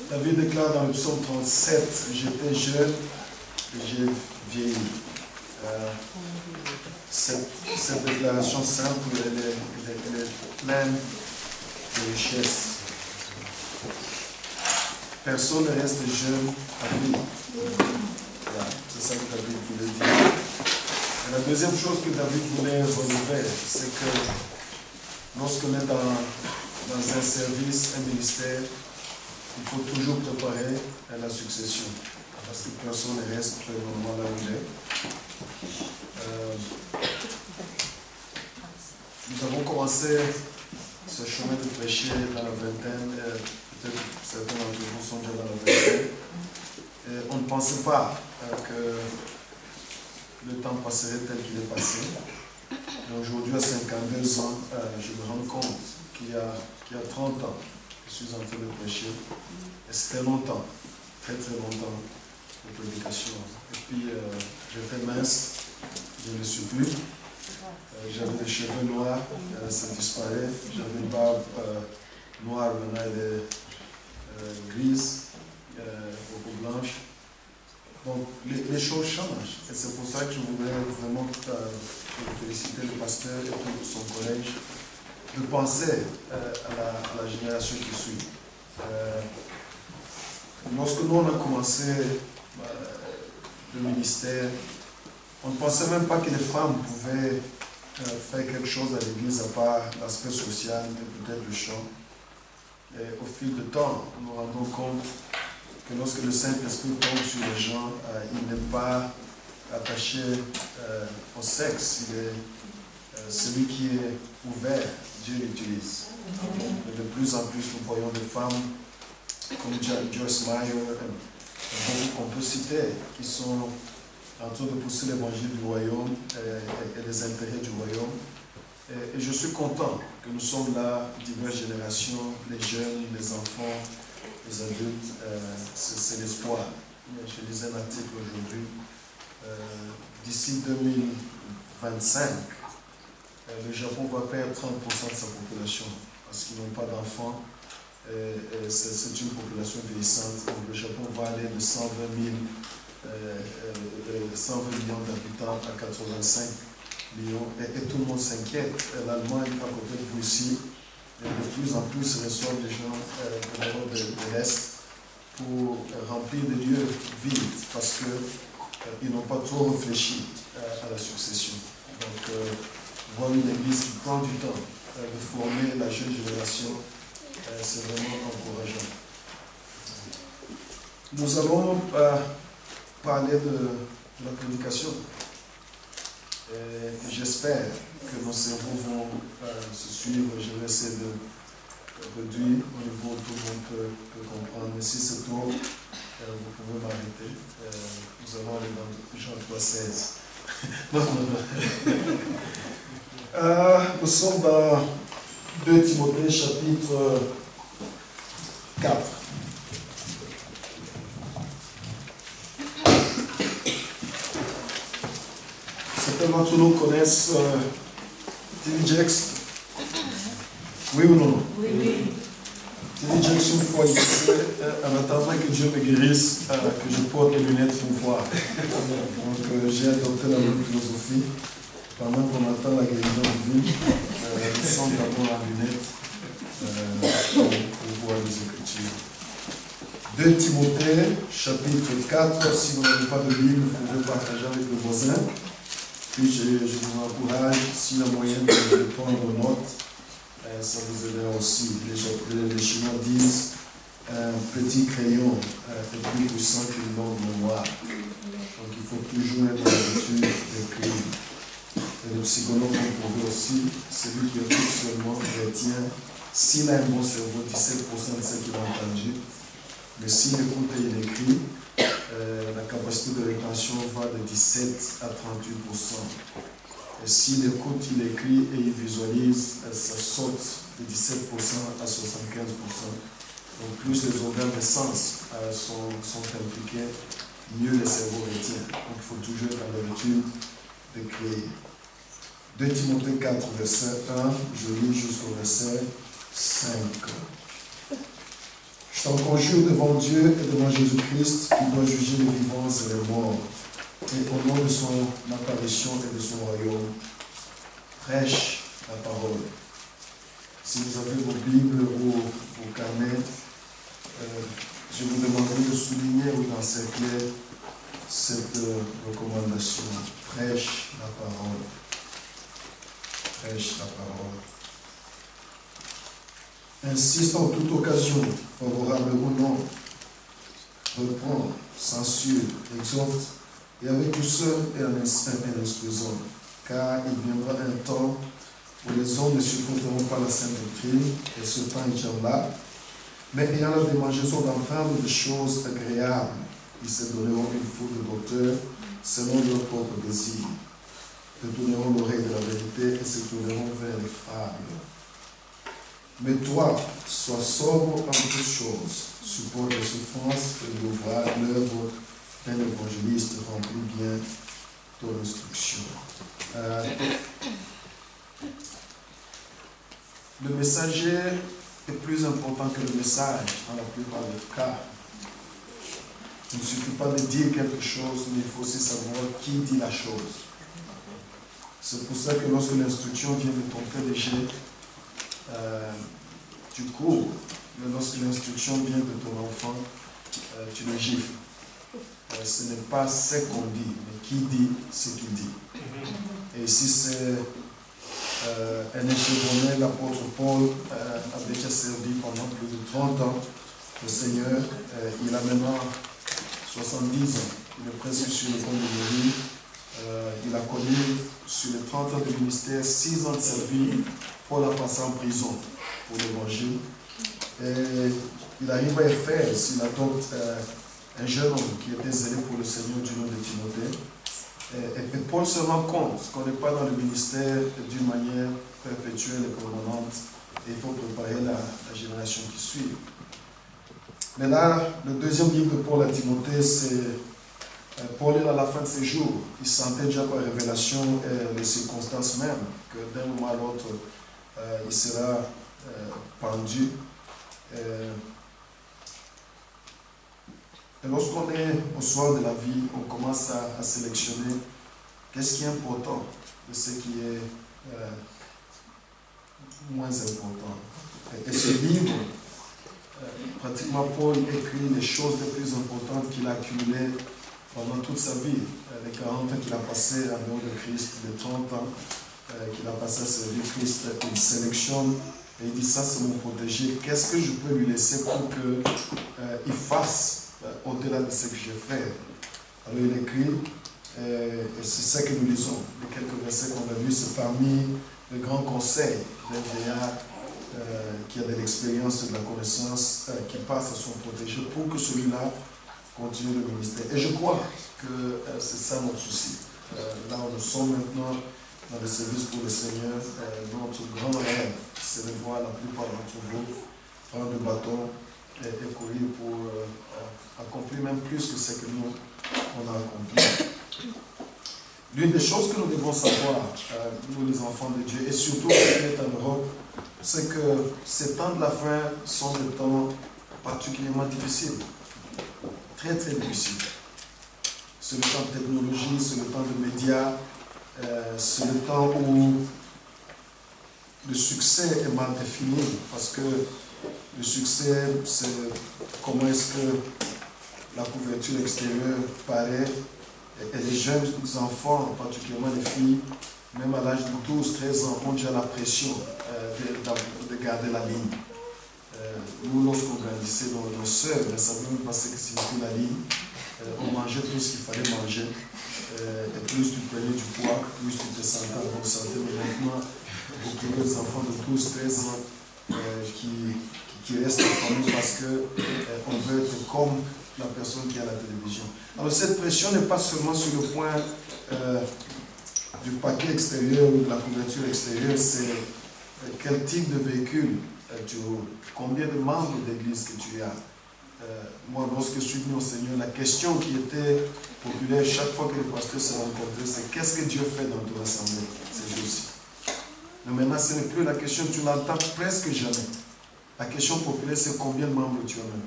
David déclare dans le psaume 37, j'étais jeune et j'ai vieilli. Cette déclaration simple, elle est pleine de richesse. Personne ne reste jeune à vie. Voilà, c'est ça que David voulait dire. Et la deuxième chose que David voulait relever, c'est que lorsqu'on est dans un service, un ministère, il faut toujours préparer la succession. Parce que personne ne reste pour le moment là où il est. Nous avons commencé ce chemin de prêcher dans la vingtaine, peut-être certains d'entre vous sont déjà dans la vingtaine. Et on ne pensait pas que le temps passerait tel qu'il est passé. Et aujourd'hui, à 52 ans, je me rends compte qu'il y a 30 ans, je suis en train de prêcher. Et c'était longtemps, très très longtemps, de prédication. Et puis, j'ai fait mince, je ne le suis plus. J'avais des cheveux noirs, ça disparaît. J'avais une barbe noire, maintenant elle est grise, beaucoup blanche. Donc les choses changent. Et c'est pour ça que je voudrais vraiment féliciter le pasteur et tout son collège de penser à la génération qui suit. Lorsque nous on a commencé le ministère, on ne pensait même pas que les femmes pouvaient faire quelque chose à l'église à part l'aspect social et peut-être le chant. Et au fil du temps, nous nous rendons compte que lorsque le Saint-Esprit tombe sur les gens, il n'est pas attaché au sexe, il est celui qui est ouvert, Dieu l'utilise. Et de plus en plus, nous voyons des femmes comme Joyce Meyer, on peut citer, qui sont en train de pousser l'évangile du royaume et les intérêts du royaume. Et je suis content que nous sommes là, diverses générations, les jeunes, les enfants, les adultes, c'est l'espoir. Je lisais un article aujourd'hui. D'ici 2025, le Japon va perdre 30% de sa population parce qu'ils n'ont pas d'enfants. C'est une population vieillissante. Donc le Japon va aller de 120 millions d'habitants à 85 millions. Et tout le monde s'inquiète. L'Allemagne, à côté de vous ici, de plus en plus reçoivent les gens de l'Europe de l'Est pour remplir des lieux vides parce qu'ils n'ont pas trop réfléchi à la succession. Donc, voir une église qui prend du temps de former la jeune génération, c'est vraiment encourageant. Nous allons parler de la prédication. J'espère que nos cerveaux vont se suivre. Je vais essayer de réduire au niveau où tout le monde peut comprendre. Mais si c'est trop, vous pouvez m'arrêter. Nous allons aller dans Jean 3,16. Nous sommes dans 2 Timothée chapitre 4. Certains d'entre nous connaissent T.D. Jakes. Oui ou non? Oui, oui. T.D. Jakes, une fois, il disait, en attendant que Dieu me guérisse, que je porte les lunettes pour voir. Donc, j'ai adopté la même philosophie. Pendant qu'on attend la guérison divine, nous sommes d'abord en lunettes pour voir les Écritures. 2 Timothée, chapitre 4. Si vous n'avez pas de Bible, vous pouvez partager avec le voisin. Puis je vous encourage, si la moyenne de répondre aux notes, ça vous aidera aussi. Les Chinois disent un petit crayon est plus puissant qu'une longue mémoire. Donc il faut toujours être dans l'habitude d'écrire. Et le psychologue ont prouvé aussi, celui qui écoute seulement retient, s'il a un bon cerveau, 17% de ce qu'il a entendu. Mais s'il écoute et il écrit, la capacité de rétention va de 17 à 38%. Et s'il écoute, il écrit et il visualise, ça saute de 17% à 75%. Donc plus les organes de sens sont impliqués, mieux le cerveau retient. Donc il faut toujours être dans l'habitude de créer. 2 Timothée 4, verset 1, je lis jusqu'au verset 5. Je T'en conjure devant Dieu et devant Jésus-Christ, qui doit juger les vivants et les morts. Et au nom de son apparition et de son royaume, prêche la parole. Si vous avez vos Bibles ou vos carnets, je vous demanderai de souligner ou d'encercler cette recommandation. Prêche la parole. Prêche la parole. Insiste en toute occasion, favorable ou non, reprend, censure, exhorte, et avec douceur et en instruisant, car il viendra un temps où les hommes ne supporteront pas la sainte doctrine, et ce temps est déjà là, mais ayant la démangeaison d'entendre des choses agréables, ils se donneront une foule de docteurs selon leur propre désir, détourneront l'oreille de la vérité et se tourneront vers les fables. Mais toi, sois sobre en toutes choses, supporte les souffrances et l'œuvre d'un évangéliste, remplit bien ton instruction. Le messager est plus important que le message, dans la plupart des cas. Il ne suffit pas de dire quelque chose, mais il faut aussi savoir qui dit la chose. C'est pour ça que lorsque l'instruction vient de ton PDG, tu cours, mais lorsque l'instruction vient de ton enfant, tu le gifles. Ce n'est pas ce qu'on dit, mais qui dit ce qu'il dit. Et si c'est un échevronné, l'apôtre Paul avait déjà servi pendant plus de 30 ans le Seigneur. Il a maintenant 70 ans. Il est presque sur le pont de mourir. Il a connu sur les 30 ans de ministère 6 ans de service. Paul a passé en prison pour l'évangile. Et il arrive à Éphèse, il adopte un jeune homme qui était zélé pour le Seigneur du nom de Timothée. Et Paul se rend compte qu'on n'est pas dans le ministère d'une manière perpétuelle et permanente. Et il faut préparer la génération qui suit. Mais là, le deuxième livre de Paul à Timothée, c'est Paul est à la fin de ses jours. Il sentait déjà par révélation les circonstances même que d'un moment à l'autre, il sera pendu. Et lorsqu'on est au soir de la vie, on commence à sélectionner qu'est-ce qui est important de ce qui est moins important. Et ce livre, pratiquement Paul écrit les choses les plus importantes qu'il a accumulées pendant toute sa vie. Les 40 ans qu'il a passé à dehors de Christ, les 30 ans qu'il a passé à servir Christ, il sélectionne et il dit ça c'est mon protégé. Qu'est-ce que je peux lui laisser pour qu'il fasse au-delà de ce que j'ai fait? Alors il écrit, et c'est ça que nous lisons. Les quelques versets qu'on a lus, c'est parmi les grands conseils d'un vieillard qui a de l'expérience et de la connaissance, qui passe à son protégé pour que celui-là continue le ministère. Et je crois que c'est ça notre souci. Là où nous sommes maintenant dans le service pour le Seigneur, notre grand rêve, c'est de voir la plupart d'entre vous prendre le bâton et courir pour accomplir même plus que ce que nous, on a accompli. L'une des choses que nous devons savoir, nous les enfants de Dieu, et surtout quand on est en Europe, c'est que ces temps de la fin sont des temps particulièrement difficiles. Très très difficiles. C'est le temps de technologie, c'est le temps de médias, c'est le temps où le succès est mal défini, parce que le succès, c'est comment est-ce que la couverture extérieure paraît, et les jeunes enfants, particulièrement les filles, même à l'âge de 12-13 ans, ont déjà la pression de garder la ligne. Nous, lorsqu'on grandissait, nos sœurs ne savaient même pas ce que signifie la ligne. On mangeait tout ce qu'il fallait manger. Et plus tu prenais du poids, plus tu te sentais en bonne santé. Mais maintenant, beaucoup des enfants de 12-13 ans qui restent en famille parce qu'on veut être comme la personne qui est à la télévision. Alors cette pression n'est pas seulement sur le point du paquet extérieur ou de la couverture extérieure, c'est quel type de véhicule tu roules, combien de membres d'église que tu as. Moi, lorsque je suis venu au Seigneur, la question qui était populaire chaque fois que les pasteurs se rencontraient, c'est qu'est-ce que Dieu fait dans ton assemblée ces jours-ci. Mais maintenant, ce n'est plus la question, tu l'entends presque jamais. La question populaire, c'est combien de membres tu as même.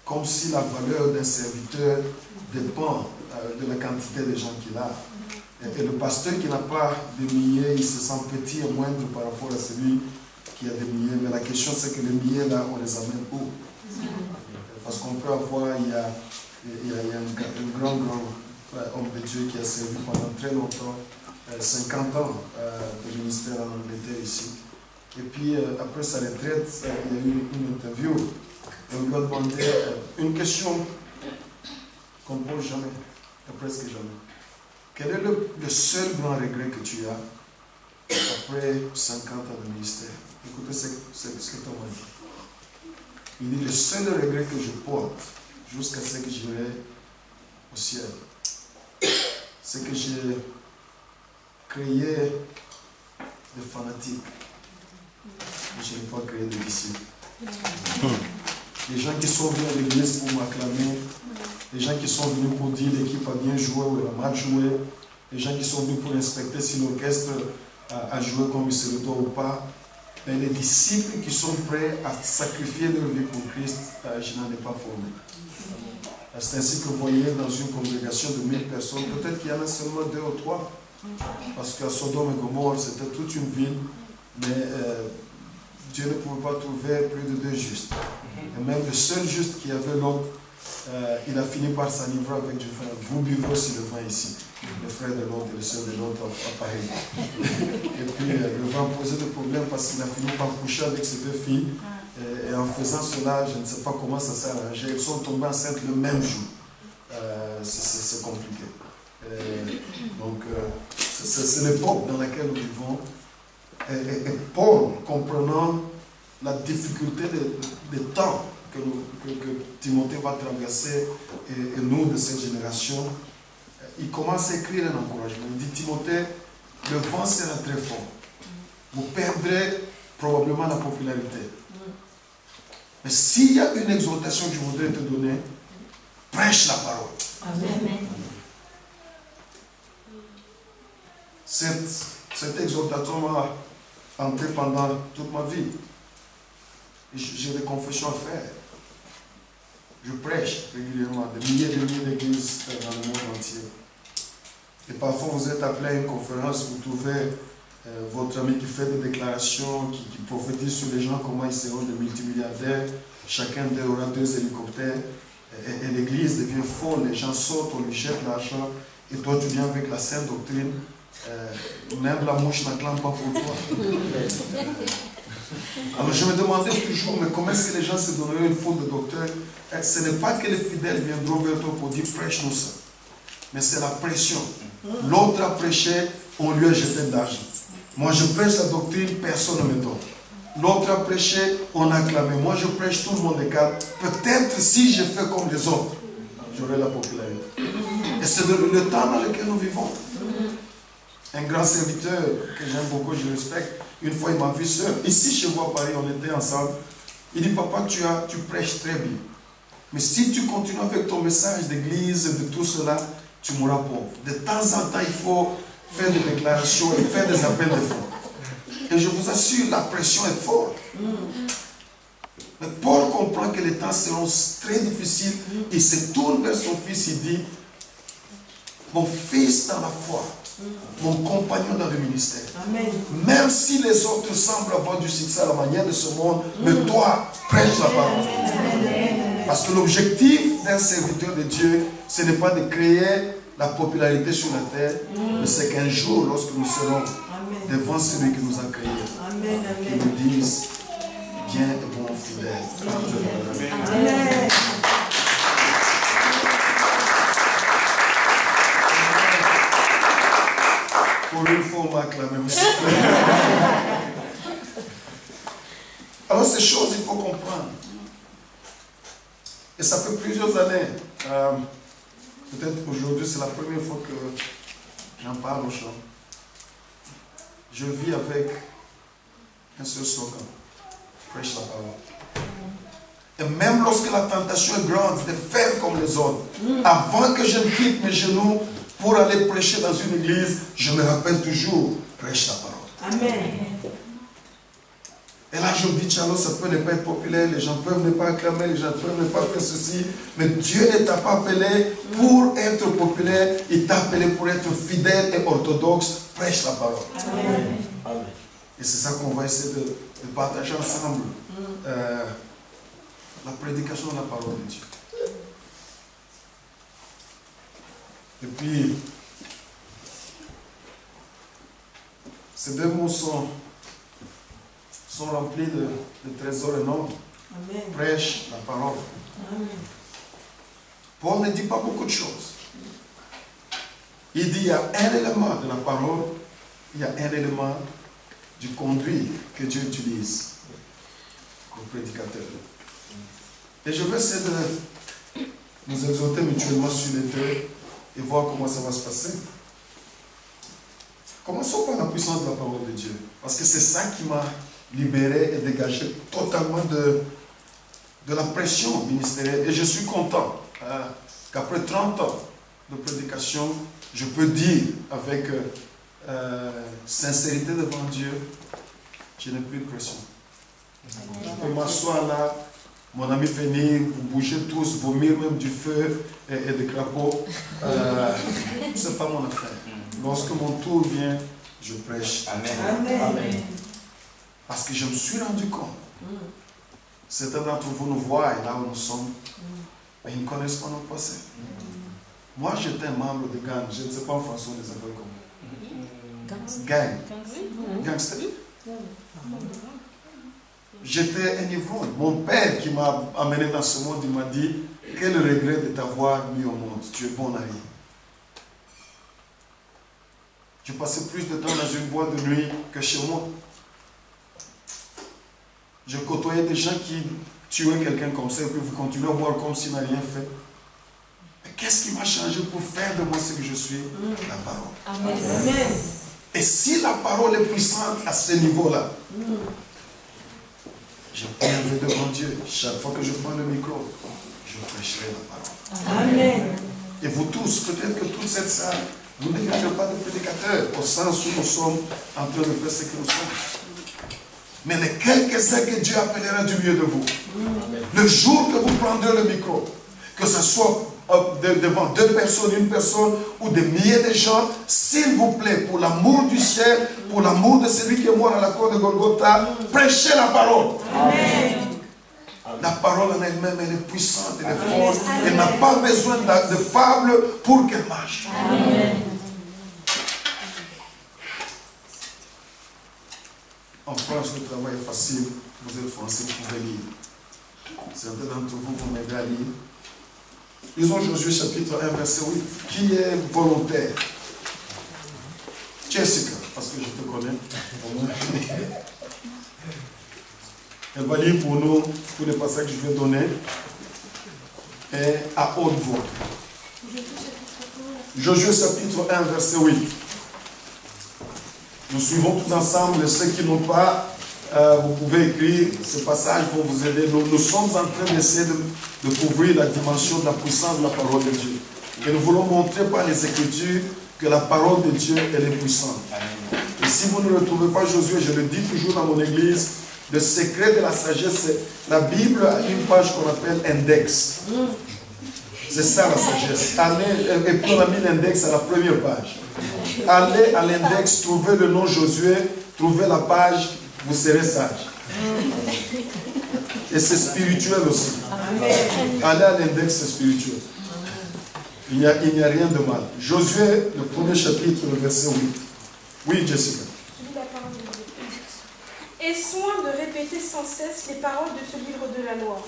Comme si la valeur d'un serviteur dépend de la quantité de gens qu'il a. Et le pasteur qui n'a pas de milliers, il se sent petit et moindre par rapport à celui qui a des milliers. Mais la question, c'est que les milliers, là, on les amène où? Parce qu'on peut avoir, il y a un grand homme de Dieu qui a servi pendant très longtemps, 50 ans de ministère en Angleterre ici. Et puis, après sa retraite, il y a eu une interview. Et on lui a demandé une question qu'on ne pose jamais, presque jamais. Quel est le seul grand regret que tu as après 50 ans de ministère? Écoutez ce que tu m'as dit. Il dit, le seul regret que je porte jusqu'à ce que j'irai au ciel, c'est que j'ai créé des fanatiques. Mais je n'ai pas créé de disciples. Les gens qui sont venus à l'église pour m'acclamer, les gens qui sont venus pour dire l'équipe a bien joué ou elle a mal joué, les gens qui sont venus pour inspecter si l'orchestre a joué comme il se le doit ou pas. Mais les disciples qui sont prêts à sacrifier leur vie pour Christ, je n'en ai pas formé. C'est ainsi que vous voyez dans une congrégation de 1000 personnes, peut-être qu'il y en a seulement 2 ou 3. Parce qu'à Sodome et Gomorrhe, c'était toute une ville, mais Dieu ne pouvait pas trouver plus de 2 justes. Et même le seul juste qui avait l'autre, il a fini par s'enivrer avec du vin. Vous buvez aussi le vin ici. Les frères de l'autre et les sœurs de l'autre à Paris. Et puis le vin posait des problèmes parce qu'il a fini par coucher avec ces 2 filles. Et en faisant cela, je ne sais pas comment ça s'est arrangé. Elles sont tombées enceintes le même jour. C'est compliqué. Donc, c'est l'époque dans laquelle nous vivons. Et Paul, comprenant la difficulté des temps que Timothée va traverser et nous de cette génération, il commence à écrire un encouragement. Il dit, Timothée, le vent sera très fort. Vous perdrez probablement la popularité. Mais s'il y a une exhortation que je voudrais te donner, prêche la parole. Amen. Cette exhortation m'a hanté pendant toute ma vie. J'ai des confessions à faire. Je prêche régulièrement des milliers d'églises dans le monde entier. Et parfois vous êtes appelé à une conférence, vous trouvez votre ami qui fait des déclarations, qui prophétise sur les gens, comment ils seront des multimilliardaires, chacun d'eux aura 2 hélicoptères, et l'église devient folle, les gens sortent, on lui jette l'argent, et toi tu viens avec la sainte doctrine, même la mouche n'acclame pas pour toi. Alors je me demandais toujours, mais comment est-ce que les gens se donneraient une foule de docteurs? Ce n'est pas que les fidèles viendront vers toi pour dire prêche-nous ça, mais c'est la pression. L'autre a prêché, on lui a jeté de l'argent. Moi je prêche la doctrine, personne ne me donne. L'autre a prêché, on a acclamé. Moi je prêche, tout le monde est calme. Peut-être si je fais comme les autres, j'aurai la popularité. Et c'est le temps dans lequel nous vivons. Un grand serviteur que j'aime beaucoup, je respecte, une fois il m'a vu seul. Ici chez moi à Paris, on était ensemble. Il dit, papa, tu prêches très bien. Mais si tu continues avec ton message d'église et de tout cela, tu mourras pauvre. De temps en temps, il faut faire des déclarations et faire des appels de fonds. Et je vous assure, la pression est forte. Mais Paul comprend que les temps seront très difficiles. Il se tourne vers son fils, il dit, mon fils dans la foi, mon compagnon dans le ministère. Amen. Même si les autres semblent avoir du succès à la manière de ce monde, mais toi, prêche la parole. Parce que l'objectif d'un serviteur de Dieu, ce n'est pas de créer la popularité sur la terre, mais c'est qu'un jour, lorsque nous serons devant celui qui nous a créés, qu'il nous dise, bien et bon fidèle. Amen. Pour une fois, on m'a acclamé aussi. Alors, ces choses, il faut comprendre. Et ça fait plusieurs années. Peut-être aujourd'hui, c'est la première fois que j'en parle au chant. Je vis avec un seul slogan. Prêche la parole. Et même lorsque la tentation est grande de faire comme les autres, avant que je ne quitte mes genoux pour aller prêcher dans une église, je me rappelle toujours, prêche la parole. Amen. Et là, je me dis, Tchalo, ça peut ne pas être populaire, les gens peuvent ne pas acclamer, les gens peuvent ne pas faire ceci, mais Dieu ne t'a pas appelé pour être populaire, il t'a appelé pour être fidèle et orthodoxe. Prêche la parole. Amen. Amen. Et c'est ça qu'on va essayer de partager ensemble. La prédication de la parole de Dieu. Et puis, ces deux mots sont remplis de trésors énormes. Amen. Prêche la parole. Amen. Paul ne dit pas beaucoup de choses. Il dit il y a un élément de la parole, il y a un élément du conduit que Dieu utilise comme prédicateur. Et je vais essayer de nous exhorter mutuellement sur les deux et voir comment ça va se passer. Commençons par la puissance de la parole de Dieu. Parce que c'est ça qui m'a libéré et dégagé totalement de la pression ministérielle. Et je suis content qu'après 30 ans de prédication, je peux dire avec sincérité devant Dieu, je n'ai plus de pression. Je peux m'asseoir là, mon ami venir, vous bouger tous, vomir même du feu et des crapauds. Ce n'est pas mon affaire. Lorsque mon tour vient, je prêche. Amen. Amen. Amen. Parce que je me suis rendu compte. Certains d'entre vous nous voient là où nous sommes, mais ils ne connaissent pas notre passé. Moi, j'étais un membre de gang. Je ne sais pas en français on les appelle comment. Gang. Gangster. J'étais un ivrogne. Mon père qui m'a amené dans ce monde, il m'a dit, quel regret de t'avoir mis au monde. Tu es bon à rien. Je passais plus de temps dans une boîte de nuit que chez moi. Je côtoyais des gens qui tuaient quelqu'un comme ça et puis vous continuez à voir comme s'il n'a rien fait. Mais qu'est-ce qui m'a changé pour faire de moi ce que je suis? La parole. Amen. Et si la parole est puissante à ce niveau-là, je peux lever devant Dieu. Chaque fois que je prends le micro, je prêcherai la parole. Amen. Et vous tous, peut-être que toute cette salle, vous n'êtes pas de prédicateurs, au sens où nous sommes en train de faire ce que nous sommes. Mais les quelques-uns que Dieu appellera du milieu de vous, le jour que vous prendrez le micro, que ce soit devant 2 personnes, 1 personne ou des milliers de gens, s'il vous plaît, pour l'amour du ciel, pour l'amour de celui qui est mort à la croix de Golgotha, prêchez la parole. Amen. La parole en elle-même, elle est puissante, elle est forte. Elle n'a pas besoin de fables pour qu'elle marche. Amen. En France, le travail est facile. Vous êtes français, vous pouvez lire. Certains d'entre vous vont m'aider à lire. Lisons Josué chapitre 1, verset 8. Qui est volontaire? Jessica, parce que je te connais. Elle va lire pour nous tous les passages que je vais donner. Et à haute voix. Josué chapitre 1, verset 8. Nous suivons tous ensemble. Ceux qui n'ont pas, vous pouvez écrire ce passage pour vous aider. Nous sommes en train d'essayer de couvrir la dimension de la puissance de la parole de Dieu. Et nous voulons montrer par les Écritures que la parole de Dieu, elle est puissante. Et si vous ne retrouvez pas Josué, je le dis toujours dans mon église, le secret de la sagesse, c'est la Bible a une page qu'on appelle index. C'est ça la sagesse. Allez, et puis on a mis l'index à la première page. Allez à l'index, trouvez le nom Josué, trouvez la page, vous serez sage. Et c'est spirituel aussi. Allez à l'index, c'est spirituel. Il n'y a rien de mal. Josué, le premier chapitre, le verset 8. Oui, Jessica. Aie soin de répéter sans cesse les paroles de ce livre de la loi.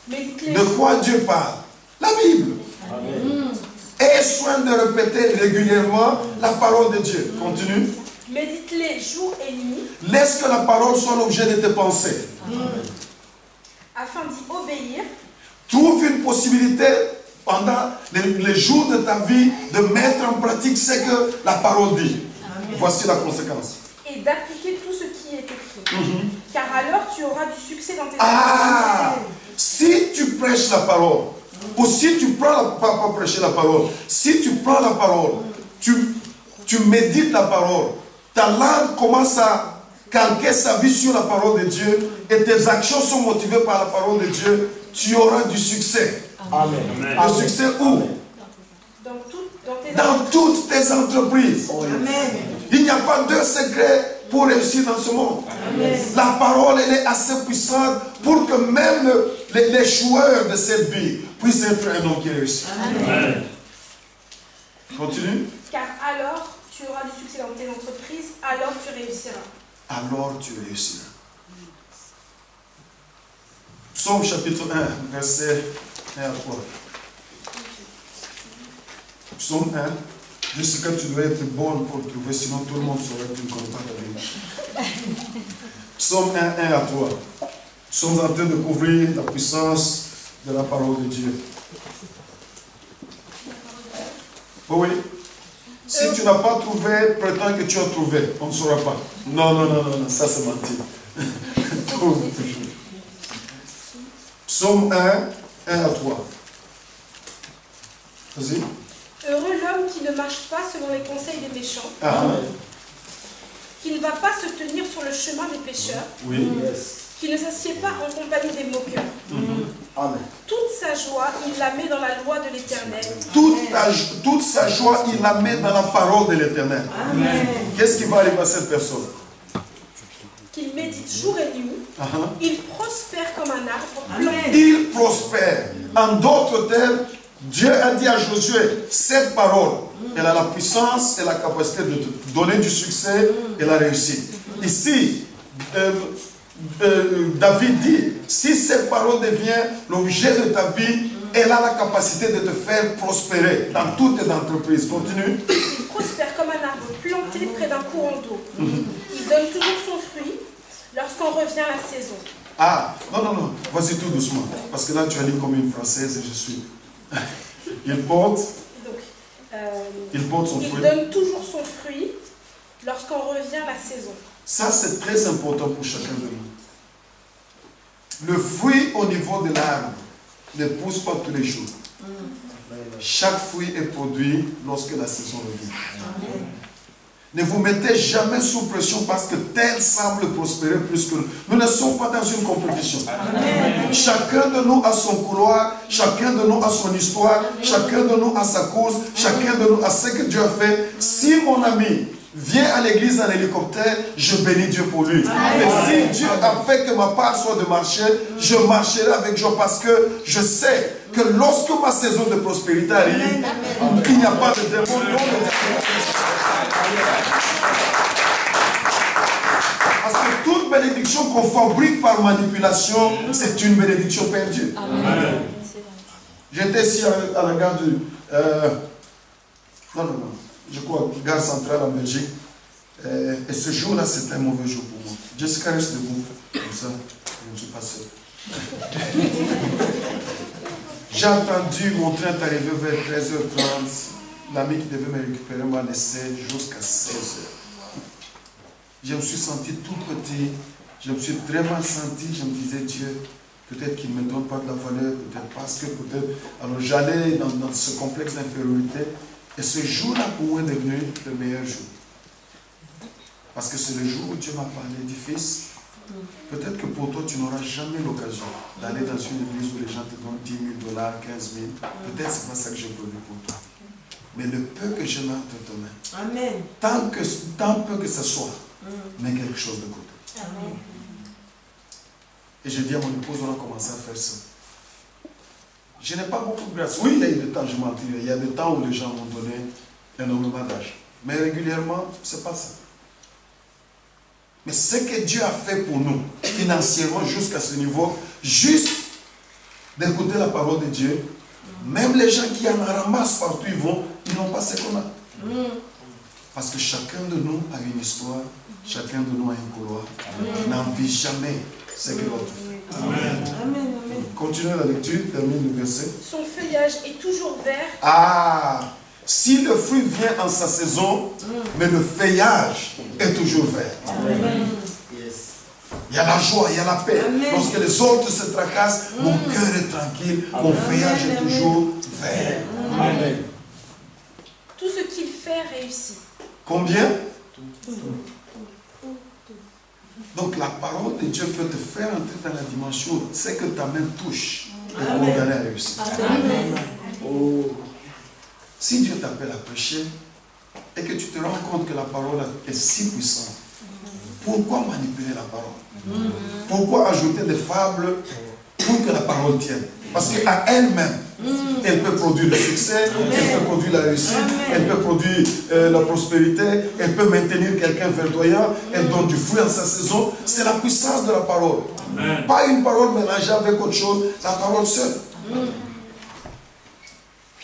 Médite-les. De quoi Dieu parle? La Bible. Amen. Aie soin de répéter régulièrement la parole de Dieu. Continue. Médite-les jour et nuit. Laisse que la parole soit l'objet de tes pensées. Afin d'y obéir. Trouve une possibilité pendant les jours de ta vie de mettre en pratique ce que la parole dit. Voici la conséquence. Et d'appliquer tout ce qui est écrit. Car alors tu auras du succès dans tes si tu prêches la parole, ou si tu prends pas prêcher la parole, si tu prends la parole, tu médites la parole, ta langue commence à calquer sa vie sur la parole de Dieu et tes actions sont motivées par la parole de Dieu, tu auras du succès. Amen. Le succès où? Dans toutes tes entreprises. Amen. Il n'y a pas de secret pour réussir dans ce monde. Amen. La parole, elle est assez puissante pour que même les joueurs de cette vie puissent être un homme qui réussit. Amen. Continue. Car alors tu auras du succès dans tes entreprises, alors tu réussiras. Alors tu réussiras. Psaume chapitre 1, verset 1 à 3. Psaume 1. Jusqu'à tu dois être bonne pour le trouver, sinon tout le monde saurait que tu ne connais pas ta vie. Psaume 1, 1 à 3. Nous sommes en train de couvrir la puissance de la parole de Dieu. Oui. Si tu n'as pas trouvé, prétends que tu as trouvé. On ne saura pas. Non, non, non, non, non, ça c'est mentir. Trouve toujours. Psaume 1, 1 à 3. Vas-y. Heureux l'homme qui ne marche pas selon les conseils des méchants, Ah, qui ne va pas se tenir sur le chemin des pécheurs, oui. qui ne s'assied pas en compagnie des moqueurs. Amen. Toute sa joie, il la met dans la loi de l'Éternel. Toute sa joie, il la met dans la parole de l'Éternel. Qu'est-ce qui va arriver à cette personne? Qu'il médite jour et nuit, il prospère comme un arbre planté. Il prospère. En d'autres termes, Dieu a dit à Josué, cette parole, elle a la puissance et la capacité de te donner du succès et la réussite. Ici, David dit, si cette parole devient l'objet de ta vie, elle a la capacité de te faire prospérer dans toutes tes entreprises. Continue. Il prospère comme un arbre planté près d'un courant d'eau. Il donne toujours son fruit lorsqu'en revient la saison. Ah, non, non, non, vas-y tout doucement. Parce que là, tu as dit comme une française et je suis. Il porte son Il fruit. donne toujours son fruit lorsqu'en revient la saison. Ça, c'est très important pour chacun de nous. Le fruit au niveau de l'arbre ne pousse pas tous les jours. Chaque fruit est produit lorsque la saison revient. Ne vous mettez jamais sous pression parce que tel semble prospérer plus que nous. Nous ne sommes pas dans une compétition. Chacun de nous a son couloir, chacun de nous a son histoire, chacun de nous a sa course, chacun de nous a ce que Dieu a fait. Si mon ami vient à l'église en hélicoptère, je bénis Dieu pour lui. Et si Dieu a fait que ma part soit de marcher, je marcherai avec joie parce que je sais que lorsque ma saison de prospérité arrive, il n'y a pas de démon. Parce que toute bénédiction qu'on fabrique par manipulation, c'est une bénédiction perdue. J'étais ici à la gare du... je crois, gare centrale en Belgique. Et ce jour-là, c'était un mauvais jour pour moi. Jessica reste debout, comme ça, je ne suis pas seul. J'ai entendu mon train arriver vers 13h30. L'ami qui devait me récupérer m'a laissé jusqu'à 16h. Je me suis senti tout petit. Je me suis très mal senti. Je me disais, Dieu, peut-être qu'il ne me donne pas de la valeur, peut-être parce que peut-être... Alors j'allais dans ce complexe d'infériorité. Et ce jour-là, pour moi, est devenu le meilleur jour. Parce que c'est le jour où Dieu m'a parlé du Fils. Peut-être que pour toi, tu n'auras jamais l'occasion d'aller dans une église où les gens te donnent 10 000 $, 15 000. Peut-être que ce n'est pas ça que j'ai prévu pour toi. Mais le peu que je mets entre tes mains, Amen. tant peu que ce soit, mets quelque chose de côté. Amen. Et j'ai dit à mon épouse, on a commencé à faire ça. Je n'ai pas beaucoup de grâce. Oui, il y a eu des temps, je mentirais. Il y a des temps où les gens m'ont donné énormément d'argent. Mais régulièrement, ce n'est pas ça. Mais ce que Dieu a fait pour nous, financièrement jusqu'à ce niveau, juste d'écouter la parole de Dieu, même les gens qui en ramassent partout, ils n'ont pas ce qu'on a. Parce que chacun de nous a une histoire, chacun de nous a un couloir. Il n'envie jamais ce que l'autre fait. Amen. Amen. Continuez la lecture, termine le verset. Son feuillage est toujours vert. Ah, si le fruit vient en sa saison, mais le feuillage est toujours vert. Amen. Il y a la joie, il y a la paix. Amen. Lorsque les autres se tracassent, mon cœur est tranquille, mon feuillage est toujours vert. Amen. Tout ce qu'il fait réussit. Combien? Donc la parole de Dieu peut te faire entrer dans la dimension, c'est que ta main touche et condamner à réussir. Oh. Si Dieu t'appelle à prêcher et que tu te rends compte que la parole est si puissante, pourquoi manipuler la parole? Pourquoi ajouter des fables pour que la parole tienne? Parce qu'à elle-même, elle peut produire le succès, elle peut produire la réussite, elle peut produire la prospérité, elle peut maintenir quelqu'un verdoyant, elle donne du fruit en sa saison. C'est la puissance de la parole. Pas une parole mélangée avec autre chose, la parole seule.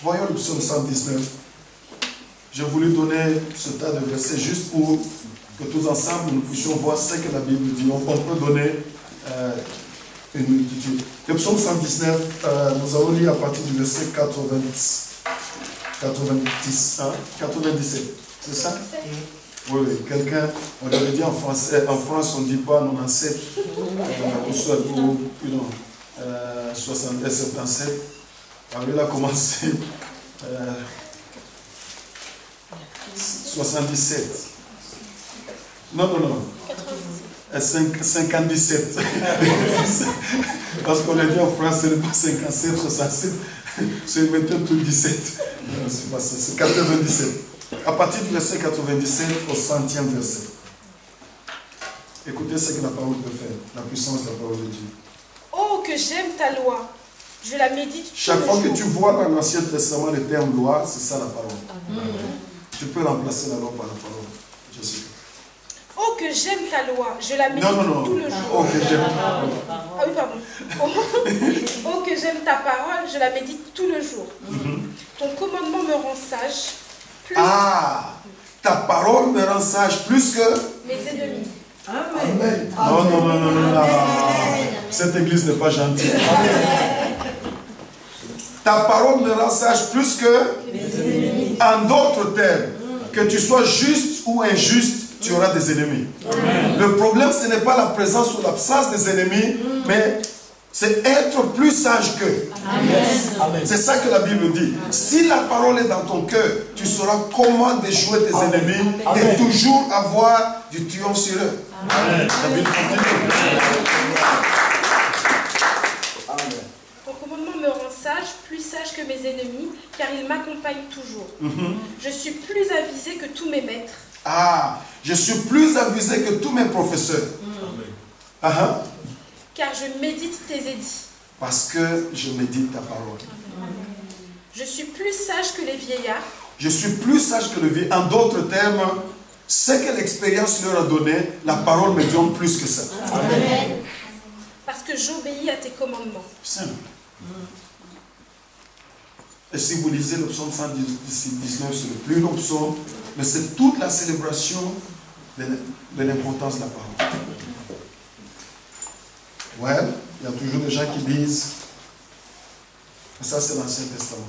Voyons le psaume 119. J'ai voulu donner ce tas de versets juste pour que tous ensemble nous puissions voir ce que la Bible dit. On peut donner une multitude. Le psaume 119, nous allons lire à partir du verset 97. C'est ça? Oui, oui. Quelqu'un, on l'avait dit en français, en France on ne dit pas 97, ou soit 77. Alors il a commencé 77. Non. 57. Parce qu'on a dit en France, c'est pas 57, 67, c'est maintenant tout 17. Non, c'est pas ça, c'est 97. À partir du verset 97 au 100e verset. Écoutez ce que la parole peut faire, la puissance de la parole de Dieu. Oh, que j'aime ta loi. Je la médite tous Chaque les fois jours. que tu vois dans l'Ancien Testament le terme loi, c'est ça la parole. Tu peux remplacer la loi par la parole. Je sais. Oh, que j'aime ta loi. Je la médite tout le jour. Oh, que j'aime. Ah oui, pardon. Oh, que j'aime ta parole. Je la médite tout le jour. Ton commandement me rend sage. Plus Ta parole me rend sage plus que mes ennemis. Amen. Non. Cette église n'est pas gentille. Ta parole me rend sage plus que mes ennemis. En d'autres termes, que tu sois juste ou injuste, tu auras des ennemis. Amen. Le problème, ce n'est pas la présence ou l'absence des ennemis, mais c'est être plus sage qu'eux. C'est ça que la Bible dit. Si la parole est dans ton cœur, tu sauras comment déjouer tes ennemis et toujours avoir du triomphe sur eux. Amen. La Bible continue. Ton commandement me rend sage, plus sage que mes ennemis, car il m'accompagne toujours. Je suis plus avisé que tous mes maîtres. Je suis plus avisé que tous mes professeurs. Car je médite tes édits. Parce que je médite ta parole. Je suis plus sage que les vieillards. Je suis plus sage que le vieillard. En d'autres termes, ce que l'expérience leur a donné, la parole me donne plus que ça. Amen. Parce que j'obéis à tes commandements. Simple. Et si vous lisez le psaume 119, c'est le plus long psaume, mais c'est toute la célébration de l'importance de la parole. Ouais, il y a toujours des gens qui disent, mais ça c'est l'Ancien Testament.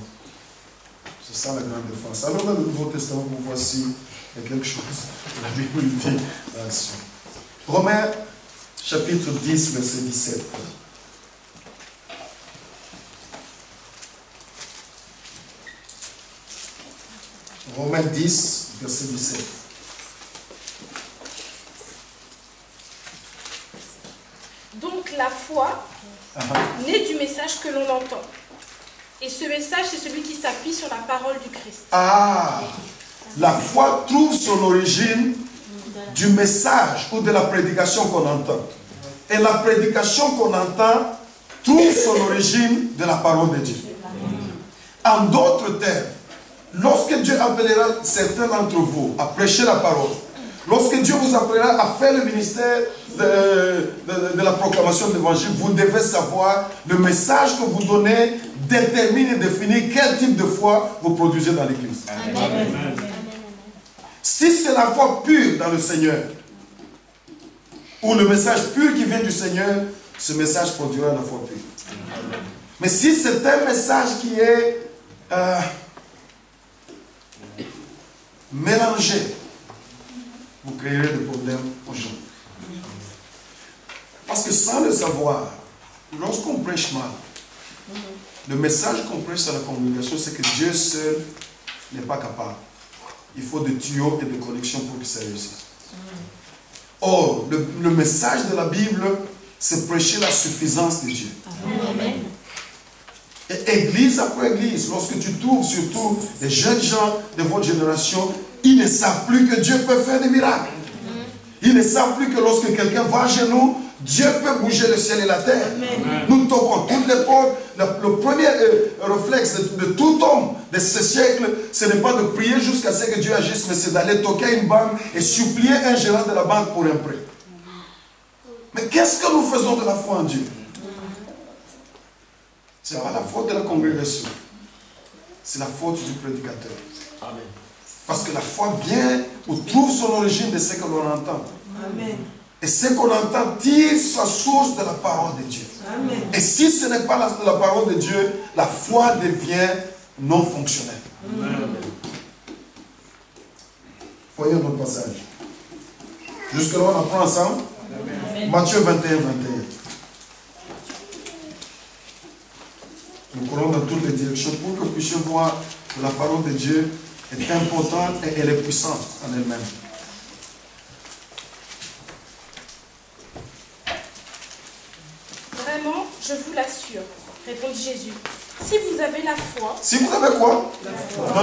C'est ça la grande défense. Alors dans le Nouveau Testament, vous voyez s'il y a quelque chose que la Bible dit là-dessus. Romains chapitre 10, verset 17. Romains 10, verset 17. Donc la foi naît du message que l'on entend. Et ce message, c'est celui qui s'appuie sur la parole du Christ. La foi trouve son origine du message ou de la prédication qu'on entend. Et la prédication qu'on entend trouve son origine de la parole de Dieu. En d'autres termes, lorsque Dieu appellera certains d'entre vous à prêcher la parole, lorsque Dieu vous appellera à faire le ministère de la proclamation de l'évangile, vous devez savoir le message que vous donnez détermine et définit quel type de foi vous produisez dans l'église. Si c'est la foi pure dans le Seigneur, ou le message pur qui vient du Seigneur, ce message produira la foi pure. Mais si c'est un message qui est mélangé, vous créerez des problèmes aux gens. Parce que sans le savoir, lorsqu'on prêche mal, le message qu'on prêche à la congrégation, c'est que Dieu seul n'est pas capable. Il faut des tuyaux et des connexions pour que ça réussisse. Or, le message de la Bible, c'est prêcher la suffisance de Dieu. Amen. Et église après église, lorsque tu trouves surtout les jeunes gens de votre génération, ils ne savent plus que Dieu peut faire des miracles. Ils ne savent plus que lorsque quelqu'un va à genoux, Dieu peut bouger le ciel et la terre. Amen. Nous toquons toutes les portes. Le premier réflexe de tout homme de ce siècle, ce n'est pas de prier jusqu'à ce que Dieu agisse, mais c'est d'aller toquer à une banque et supplier un gérant de la banque pour un prêt. Mais qu'est-ce que nous faisons de la foi en Dieu? Ce n'est pas la faute de la congrégation. C'est la faute du prédicateur. Amen. Parce que la foi vient ou trouve son origine de ce que l'on entend. Amen. Et ce qu'on entend tire sa source de la parole de Dieu. Amen. Et si ce n'est pas la parole de Dieu, la foi devient non fonctionnelle. Voyons notre passage. Jusque-là, on apprend ensemble. Amen. Matthieu 21, 21. Nous courons dans toutes les directions pour que vous puissiez voir que la parole de Dieu est importante et elle est puissante en elle-même. Vraiment, je vous l'assure, répondit Jésus. Si vous avez la foi, Si vous avez quoi?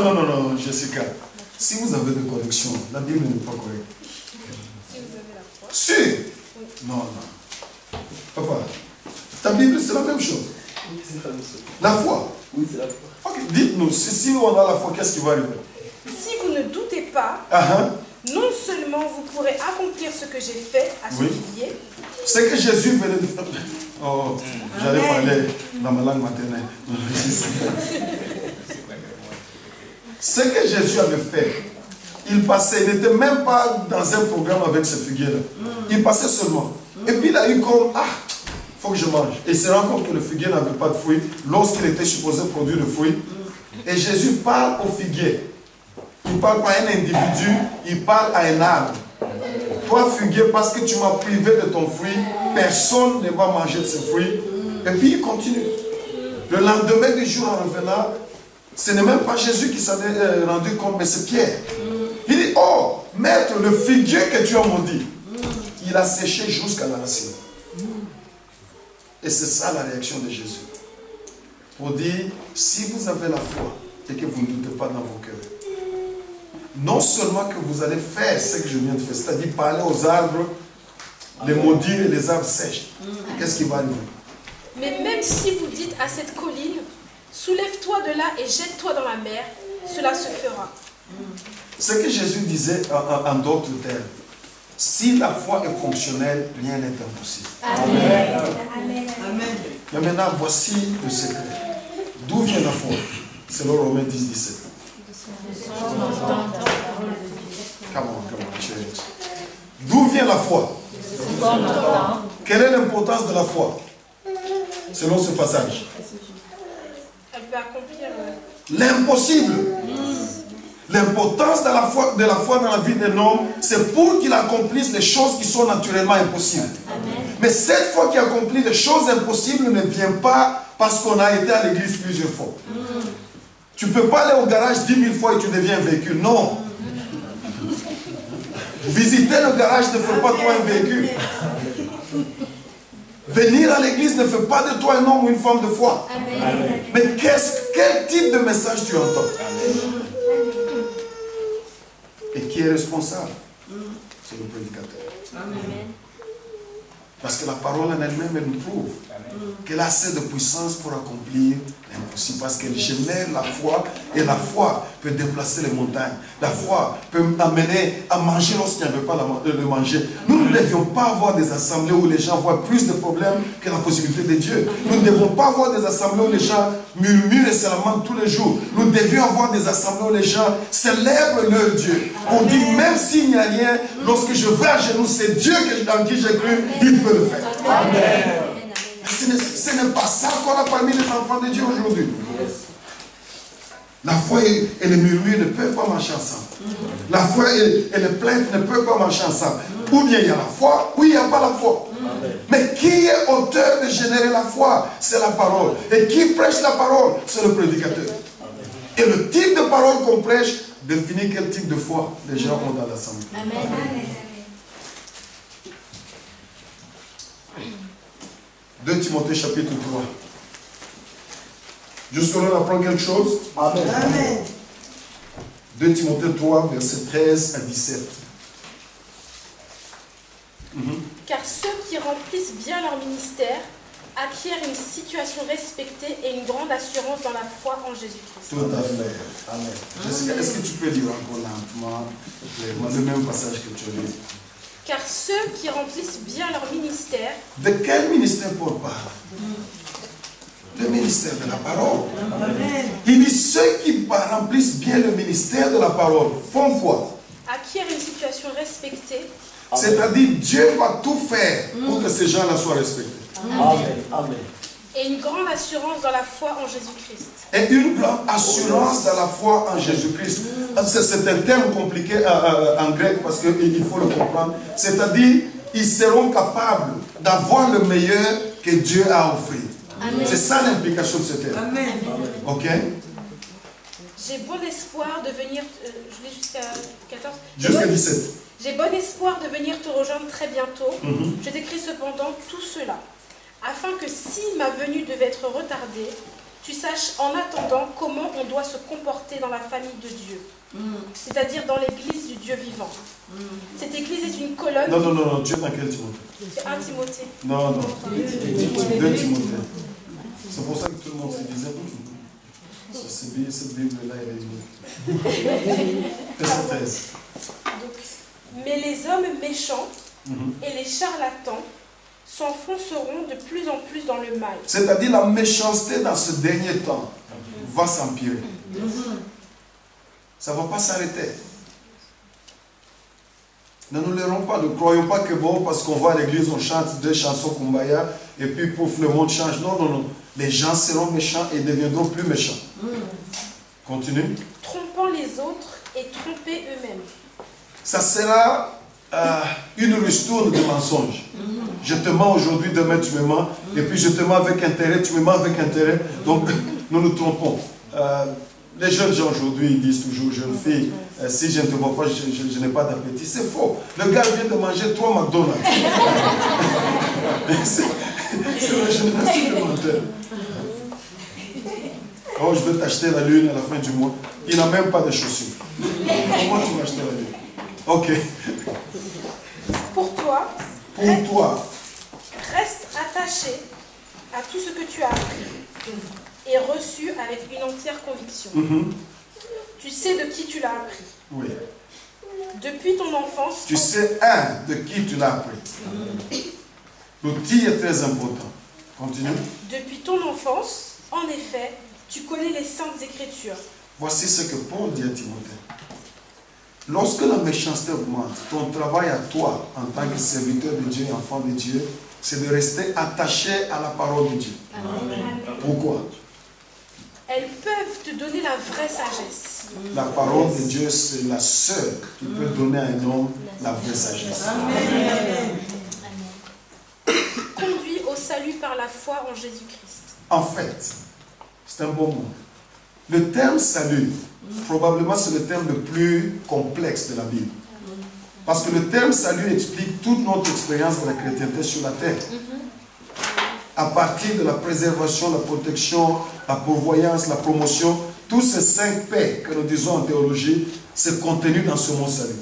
Non, Jessica. Si vous avez des corrections, la Bible n'est pas correcte. si vous avez la foi, Si. Non. Papa, ta Bible, c'est la même chose. Oui, c'est la même chose. La foi. Oui, c'est la foi. Ok, dites-nous, si on a la foi, qu'est-ce qui va arriver? si vous ne doutez pas, non seulement vous pourrez accomplir ce que j'ai fait à ce Oui. figuier, Ce que Jésus venait de faire. Oh, j'allais Amen. parler dans ma langue maternelle. Ce que Jésus avait fait, il passait, il n'était même pas dans un programme avec ce figuier-là. Il passait seulement. Et puis il a eu comme, il faut que je mange. Et il se rend compte que le figuier n'avait pas de fruits lorsqu'il était supposé produire le fruit. Et Jésus parle au figuier. Il ne parle pas à un individu, il parle à un arbre. Toi, figuier, parce que tu m'as privé de ton fruit, personne ne va manger de ce fruit. Et puis il continue. Le lendemain du jour, en revenant, ce n'est même pas Jésus qui s'en est rendu compte, mais c'est Pierre. Il dit, oh, maître, le figuier que tu as maudit, il a séché jusqu'à la racine. Et c'est ça la réaction de Jésus. Pour dire, si vous avez la foi et que vous ne doutez pas dans vos cœurs, non seulement que vous allez faire ce que je viens de faire, c'est-à-dire parler aux arbres, les maudire et les arbres sèchent. Qu'est-ce qui va arriver? mais même si vous dites à cette colline, soulève-toi de là et jette-toi dans la mer, cela se fera. Ce que Jésus disait en d'autres termes, si la foi est fonctionnelle, rien n'est impossible. Amen. Mais maintenant, voici le secret. D'où vient la foi? C'est le Romains 10, 17. Come on, church. D'où vient la foi? Quelle est l'importance de la foi? Selon ce passage. Elle peut accomplir L'impossible. L'importance de la foi dans la vie d'un homme, c'est pour qu'il accomplisse les choses qui sont naturellement impossibles. Mais cette foi qui accomplit les choses impossibles ne vient pas parce qu'on a été à l'église plusieurs fois. Tu ne peux pas aller au garage 10 000 fois et tu deviens un véhicule. Non. Visiter le garage ne fait pas toi un véhicule. Venir à l'église ne fait pas de toi un homme ou une femme de foi. Mais quel type de message tu entends? Et qui est responsable? C'est le prédicateur. Parce que la parole en elle-même, elle nous prouve qu'elle a assez de puissance pour accomplir l'impossible. Parce qu'elle génère la foi, et la foi peut déplacer les montagnes. La foi peut amener à manger lorsqu'il n'y avait pas de manger. Nous ne devions pas avoir des assemblées où les gens voient plus de problèmes que la possibilité de Dieu. Nous ne devons pas avoir des assemblées où les gens murmurent et se lamentent tous les jours. Nous devions avoir des assemblées où les gens célèbrent leur Dieu. On dit, même s'il n'y a rien, lorsque je vais à genoux, c'est Dieu en qui j'ai cru, il peut le faire. Amen. Ce n'est pas ça qu'on a parmi les enfants de Dieu aujourd'hui. La foi et les murmures ne peuvent pas marcher ensemble. La foi et les plaintes ne peuvent pas marcher ensemble. Ou bien il y a la foi, ou il n'y a pas la foi. Mais qui est auteur de générer la foi? C'est la parole. Et qui prêche la parole? C'est le prédicateur. Et le type de parole qu'on prêche définit quel type de foi les gens ont dans l'assemblée. 2 Timothée chapitre 3. Jusque-là, on apprend quelque chose? Amen. Amen. 2 Timothée 3, versets 13 à 17. Car ceux qui remplissent bien leur ministère acquièrent une situation respectée et une grande assurance dans la foi en Jésus-Christ. Tout à fait. Amen. Jessica, est-ce que tu peux lire encore lentement le même passage que tu as lu? Car ceux qui remplissent bien leur ministère... De quel ministère Paul parle? Le ministère de la parole. Amen. Il dit ceux qui remplissent bien le ministère de la parole font quoi? acquièrent une situation respectée. C'est-à-dire Dieu va tout faire pour que ces gens-là soient respectés. Amen. Amen. Et une grande assurance dans la foi en Jésus-Christ. Et une grande assurance dans la foi en Jésus-Christ. C'est un terme compliqué en grec parce qu'il faut le comprendre. C'est-à-dire, ils seront capables d'avoir le meilleur que Dieu a offert. C'est ça l'implication de ce terme. Amen. Ok? J'ai bon espoir de venir... je lis jusqu'à 14. Jusqu'à 17. J'ai bon espoir de venir te rejoindre très bientôt. Je t'écris cependant tout cela, afin que si ma venue devait être retardée, tu saches en attendant comment on doit se comporter dans la famille de Dieu, c'est-à-dire dans l'église du Dieu vivant. Cette église est une colonne... Non, tu es dans quel Timothée? C'est 1 Timothée. Non. 2 Timothée. C'est pour ça que tout le monde se disait, cette Bible-là, elle est unique. Verset 13. Mais les hommes méchants et les charlatans s'enfonceront de plus en plus dans le mal. C'est-à-dire la méchanceté dans ce dernier temps va s'empirer. Ça ne va pas s'arrêter. Ne nous leurrons pas, ne croyons pas que bon, parce qu'on va à l'église, on chante 2 chansons Kumbaya, et puis pouf, le monde change. Non. Les gens seront méchants et deviendront plus méchants. Continue. Trompant les autres et trompés eux-mêmes. Ça sera une ristourne de mensonges. Je te mens aujourd'hui, demain tu me mens, et puis je te mens avec intérêt, tu me mens avec intérêt. Donc, nous nous trompons. Les jeunes gens aujourd'hui, ils disent toujours, jeune fille, si je ne te vois pas, je n'ai pas d'appétit. C'est faux. Le gars vient de manger 3 McDonald's. C'est la génération de menteurs. Oh, je vais t'acheter la lune à la fin du mois. Il n'a même pas de chaussures. Comment tu vas acheter la lune? Ok. Pour toi, reste attaché à tout ce que tu as appris et reçu avec une entière conviction. Tu sais de qui tu l'as appris. Oui. Depuis ton enfance... Tu sais, de qui tu l'as appris. L'outil est très important. Continue. Depuis ton enfance, en effet, tu connais les saintes écritures. Voici ce que Paul dit à Timothée. Lorsque la méchanceté augmente, ton travail à toi, en tant que serviteur de Dieu et enfant de Dieu, c'est de rester attaché à la parole de Dieu. Amen. Pourquoi? Elles peuvent te donner la vraie sagesse. La parole de Dieu, c'est la seule qui peut donner à un homme la vraie sagesse. Amen. Conduit au salut par la foi en Jésus-Christ. En fait, c'est un bon mot. Le terme salut, probablement c'est le terme le plus complexe de la Bible. Parce que le terme salut explique toute notre expérience de la chrétienté sur la terre. À partir de la préservation, la protection, la pourvoyance, la promotion, tous ces 5 P que nous disons en théologie, c'est contenu dans ce mot salut.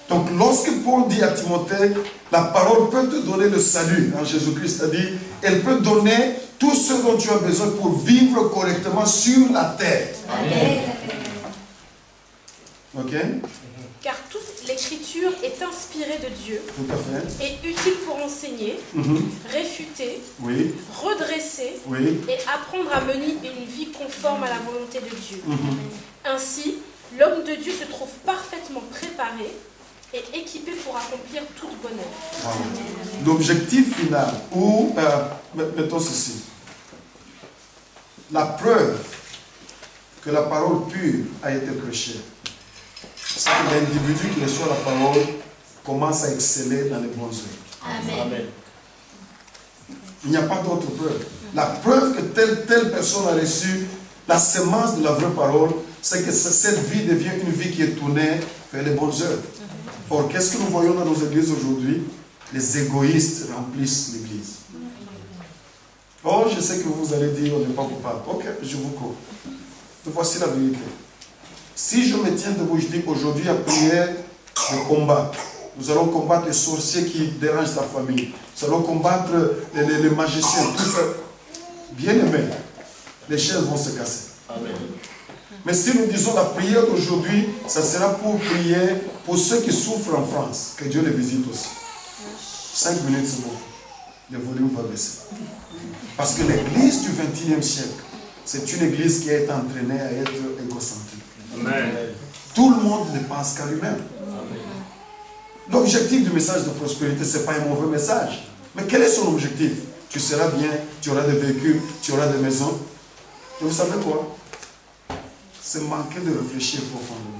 Donc lorsque Paul dit à Timothée, la parole peut te donner le salut en Jésus-Christ, c'est-à-dire, elle peut donner tout ce dont tu as besoin pour vivre correctement sur la terre. Amen. Ok? Car toute l'écriture est inspirée de Dieu Tout à fait. et utile pour enseigner, réfuter, Oui. redresser Oui. et apprendre à mener une vie conforme à la volonté de Dieu. Ainsi, l'homme de Dieu se trouve parfaitement préparé et équipé pour accomplir toute bonne œuvre. Wow. L'objectif final, ou mettons ceci, la preuve que la parole pure a été prêchée, c'est que l'individu qui reçoit la parole commence à exceller dans les bonnes œuvres. Amen. Il n'y a pas d'autre preuve. La preuve que telle personne a reçu la semence de la vraie parole, c'est que cette vie devient une vie qui est tournée vers les bonnes œuvres. Or, qu'est-ce que nous voyons dans nos églises aujourd'hui? Les égoïstes remplissent l'église. Oh, je sais que vous allez dire, on n'est pas coupable. Ok, je vous crois. Voici la vérité. Si je me tiens debout, je dis aujourd'hui à prière de combat. Nous allons combattre les sorciers qui dérangent ta famille. Nous allons combattre les magiciens, tout ça. Bien aimé, les chaises vont se casser. Amen. Mais si nous disons la prière d'aujourd'hui, ça sera pour prier pour ceux qui souffrent en France. Que Dieu les visite aussi. 5 minutes, c'est bon. Le volume va baisser. Parce que l'église du XXe siècle, c'est une église qui a été entraînée à être égocentrique. Amen. Tout le monde ne pense qu'à lui-même. L'objectif du message de prospérité, ce n'est pas un mauvais message. Mais quel est son objectif? Tu seras bien, tu auras des véhicules, tu auras des maisons. Et vous savez quoi? C'est manquer de réfléchir profondément.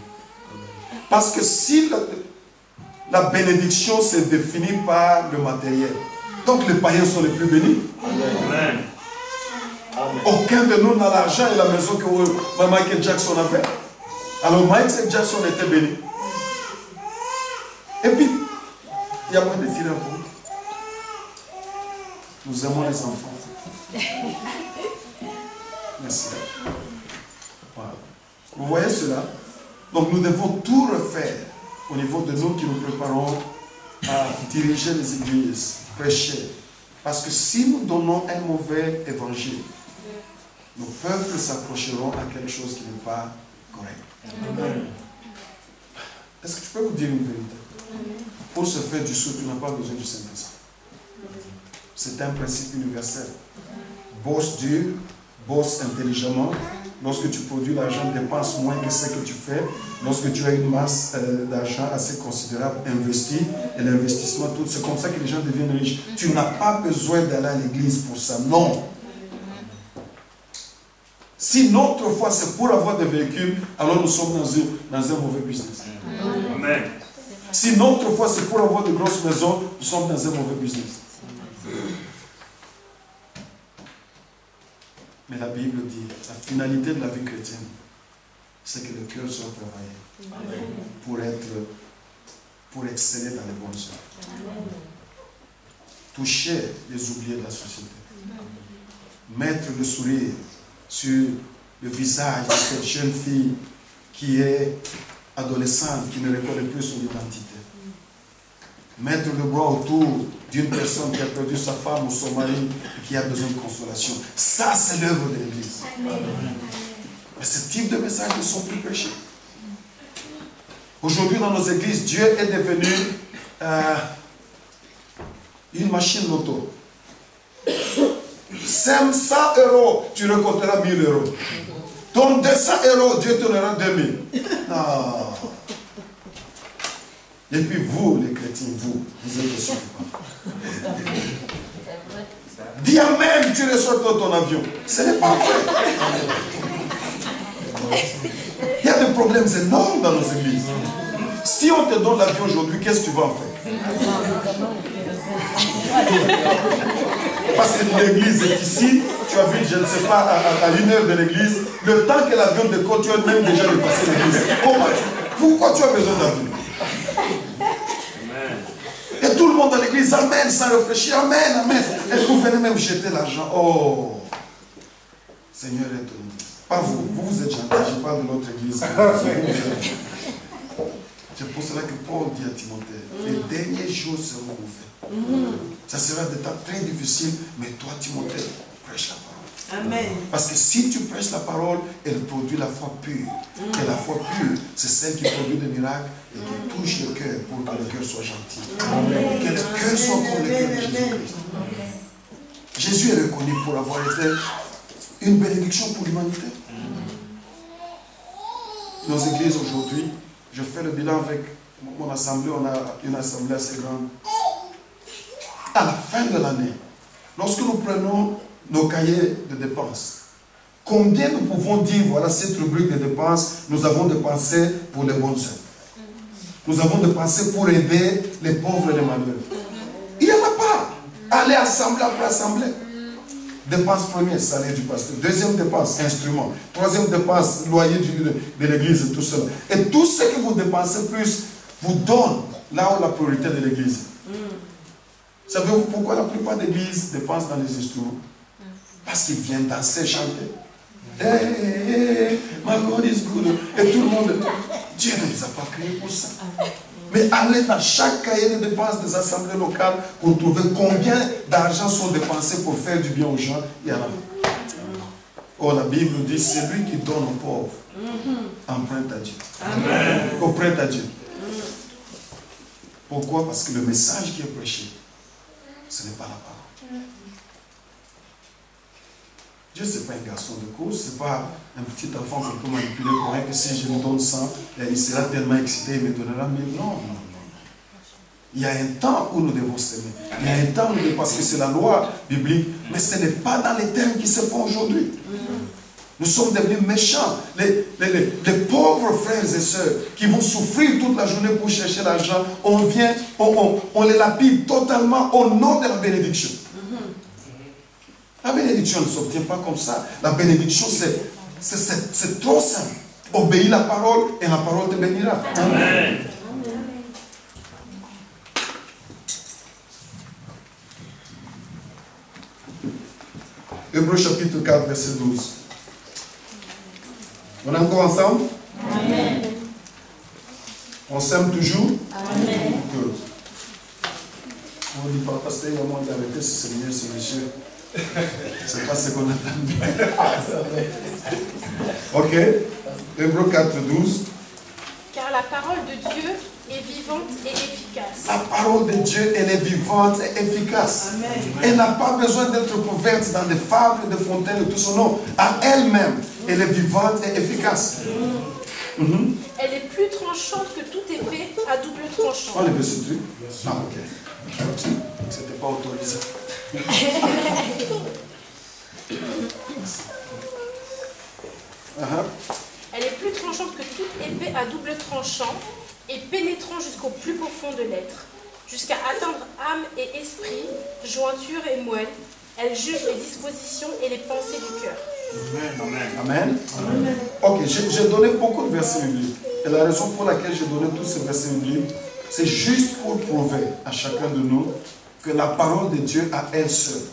Parce que si la bénédiction se définit par le matériel, donc les païens sont les plus bénis. Amen. Aucun de nous n'a l'argent et la maison que Michael Jackson avait. Alors Michael Jackson était béni. Et puis, il y a moins de tirer pour nous. Nous aimons les enfants. Merci. Voilà. Vous voyez cela? Donc nous devons tout refaire au niveau de nous qui nous préparons à diriger les églises, prêcher. Parce que si nous donnons un mauvais évangile, nos peuples s'accrocheront à quelque chose qui n'est pas correct. Amen. Est-ce que tu peux vous dire une vérité? Pour se faire du sou, tu n'as pas besoin du Saint-Esprit. C'est un principe universel. Bosse dur, bosse intelligemment. Lorsque tu produis l'argent, dépense moins que ce que tu fais. Lorsque tu as une masse d'argent assez considérable, investis, et l'investissement, tout, c'est comme ça que les gens deviennent riches. Tu n'as pas besoin d'aller à l'église pour ça, non. Si notre foi c'est pour avoir des véhicules, alors nous sommes dans un mauvais business. Amen. Si notre foi c'est pour avoir de grosses maisons, nous sommes dans un mauvais business. Mais la Bible dit, la finalité de la vie chrétienne, c'est que le cœur soit travaillé pour exceller dans les bonnes œuvres. Toucher les oubliés de la société. Mettre le sourire sur le visage de cette jeune fille qui est adolescente, qui ne reconnaît plus son identité. Mettre le bras autour d'une personne qui a perdu sa femme ou son mari et qui a besoin de consolation. Ça, c'est l'œuvre de l'Église. Mais ce type de messages ne sont plus prêchés. Aujourd'hui, dans nos églises, Dieu est devenu une machine loto. 500 €, tu récolteras 1000 €. Donne 200 €, Dieu te donnera 2000. Non. Et puis vous, les chrétiens, vous êtes aussi. Dis Amen, tu reçois ton avion. Ce n'est pas vrai. Il y a des problèmes énormes dans nos églises. Si on te donne l'avion aujourd'hui, qu'est-ce que tu vas en faire? Parce que l'église est ici, tu habites, je ne sais pas, à 1 heure de l'église. Le temps que l'avion décolle, tu as même déjà dépassé l'église. Pourquoi tu as besoin d'avion? Et tout le monde dans l'église, Amen, sans réfléchir, Amen, Amen. Et vous venez même jeter l'argent. Oh, Seigneur, aide-nous. Pas vous, vous êtes gentils, je parle de notre église. C'est pour cela que Paul dit à Timothée, les derniers jours seront mauvais. Ça sera des temps très difficiles, mais toi, Timothée, prêche la parole. Amen. Parce que si tu prêches la parole, elle produit la foi pure. Et la foi pure, c'est celle qui produit des miracles et qui touche le cœur pour que le cœur soit gentil. Amen. Que le cœur soit comme le cœur de Jésus-Christ. Jésus est reconnu pour avoir été une bénédiction pour l'humanité. Nos églises aujourd'hui, je fais le bilan avec mon assemblée, on a une assemblée assez grande. À la fin de l'année, lorsque nous prenons nos cahiers de dépenses, combien nous pouvons dire, voilà cette rubrique de dépenses, nous avons dépensé pour les bonnes œuvres. Nous avons dépensé pour aider les pauvres et les malheureux. Il n'y en a pas. Allez assemblée après assemblée. Dépense première, salaire du pasteur. Deuxième dépense, instrument. Troisième dépense, loyer de l'église et tout cela. Et tout ce que vous dépensez plus vous donne là où la priorité de l'église. Savez-vous pourquoi la plupart des églises dépensent dans les instruments? Parce qu'ils viennent danser, chanter. Hey, my God is good. Et tout le monde, Dieu ne les a pas créés pour ça. Mais allez dans chaque cahier de dépenses des assemblées locales pour trouver combien d'argent sont dépensés pour faire du bien aux gens. Il y en a. Oh, la Bible dit, c'est lui qui donne aux pauvres. Emprunte à Dieu. Prête à Dieu. Pourquoi? Parce que le message qui est prêché, ce n'est pas la parole. Dieu, ce n'est pas un garçon de course, ce n'est pas un petit enfant qu'on peut manipuler pour rien que si je lui donne 100, il sera tellement excité, il me donnera 1000. Non, non, non. Il y a un temps où nous devons s'aimer. Il y a un temps où nous devons, parce que c'est la loi biblique, mais ce n'est pas dans les termes qui se font aujourd'hui. Nous sommes devenus méchants. Les pauvres frères et sœurs qui vont souffrir toute la journée pour chercher l'argent, on les lapide totalement au nom de la bénédiction. La bénédiction ne s'obtient pas comme ça. La bénédiction, c'est trop simple. Obéis la parole et la parole te bénira. Amen. Hébreux chapitre 4, verset 12. On est encore ensemble? Amen. On s'aime toujours? Amen. Good. On dit pas, pasteur, il y a moins d'arrêter ce Seigneur, ce monsieur. C'est pas ce qu'on attend. Ok. Hébreux 4, 12. Car la parole de Dieu est vivante et efficace. La parole de Dieu, elle est vivante et efficace. Amen. Elle n'a pas besoin d'être couverte dans des fables, des fontaines et tout son nom. À elle-même, elle est vivante et efficace. Elle est plus tranchante que toute épée à double tranchant. On est verset 2. Ah, ok. C'était pas autorisé. Elle est plus tranchante que toute épée à double tranchant et pénétrant jusqu'au plus profond de l'être, jusqu'à atteindre âme et esprit, jointure et moelle. Elle juge les dispositions et les pensées du cœur. Amen. Amen. Amen. Ok, j'ai donné beaucoup de versets bibliques. Et la raison pour laquelle j'ai donné tous ces versets bibliques, c'est juste pour prouver à chacun de nous que la parole de Dieu à elle seule,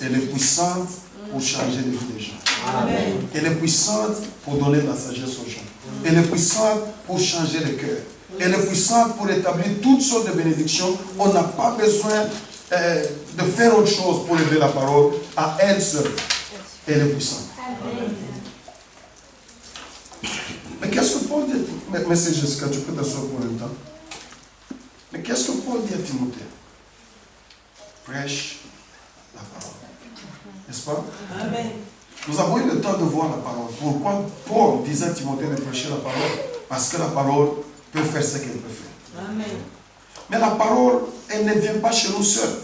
elle est puissante pour changer les vies des gens. Amen. Elle est puissante pour donner de la sagesse aux gens. Elle est puissante pour changer les cœurs. Elle est puissante pour établir toutes sortes de bénédictions. On n'a pas besoin de faire autre chose pour élever la parole à elle seule. Elle est puissante. Amen. Mais qu'est-ce que Paul dit? Mais c'est Jessica, tu peux t'asseoir pour un temps. Mais qu'est-ce que Paul dit à Timothée? Prêche la parole. N'est-ce pas? Amen. Nous avons eu le temps de voir la parole. Pourquoi Paul disait à Timothée de prêcher la parole? Parce que la parole peut faire ce qu'elle peut faire. Amen. Mais la parole, elle ne vient pas chez nous seuls.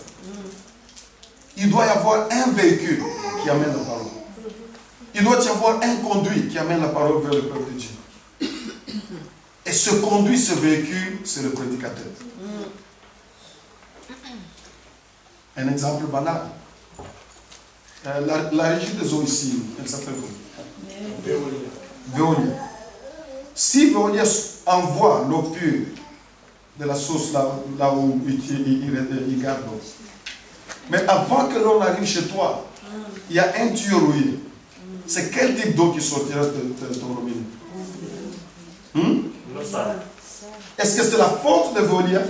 Il doit y avoir un véhicule qui amène la parole. Il doit y avoir un conduit qui amène la parole vers le peuple de Dieu. Et ce conduit, ce véhicule, c'est le prédicateur. Un exemple banal. La régie des eaux ici, elle s'appelle comment? Veolia. Si Veolia envoie l'eau pure de la source là où il garde l'eau, mais avant que l'eau arrive chez toi, il y a un tuyau rouillé. C'est quel type d'eau qui sortira de ton robinet? Est-ce que c'est la faute de Veolia?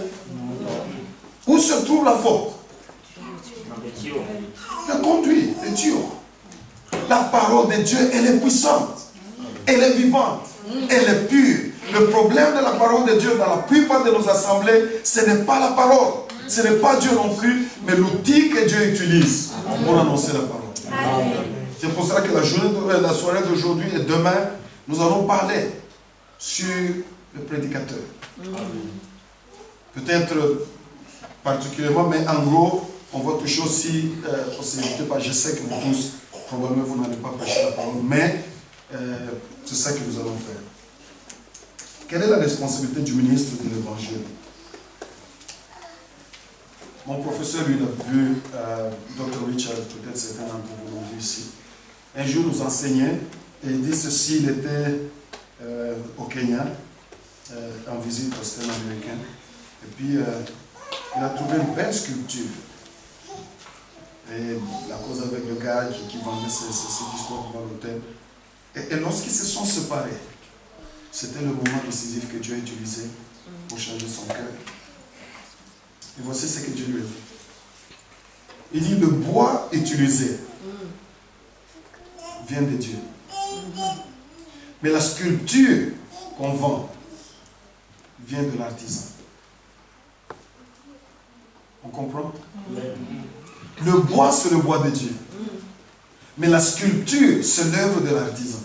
Où se trouve la faute? Le conduit, le tuyau. La parole de Dieu, elle est puissante. Elle est vivante. Elle est pure. Le problème de la parole de Dieu dans la plupart de nos assemblées, ce n'est pas la parole. Ce n'est pas Dieu non plus, mais l'outil que Dieu utilise pour annoncer la parole. Amen. C'est pour ça que la soirée d'aujourd'hui et demain, nous allons parler sur le prédicateur. Peut-être particulièrement, mais en gros, on va toucher aussi, je sais que vous tous, probablement vous n'allez pas prêcher la parole, mais c'est ça que nous allons faire. Quelle est la responsabilité du ministre de l'Évangile? Mon professeur, lui, l'a vu, Dr. Richard, peut-être certains d'entre vous l'ont vu ici. Un jour, nous enseignait, et il dit ceci, il était au Kenya, en visite au stade américain, et puis il a trouvé une belle sculpture. Et la cause avec le gars qui vendait cette histoire devant l'hôtel. Et lorsqu'ils se sont séparés, c'était le moment décisif que Dieu a utilisé pour changer son cœur. Et voici ce que Dieu lui a dit. Il dit, le bois utilisé vient de Dieu. Mais la sculpture qu'on vend vient de l'artisan. On comprend? Le bois, c'est le bois de Dieu. Mais la sculpture, c'est l'œuvre de l'artisan.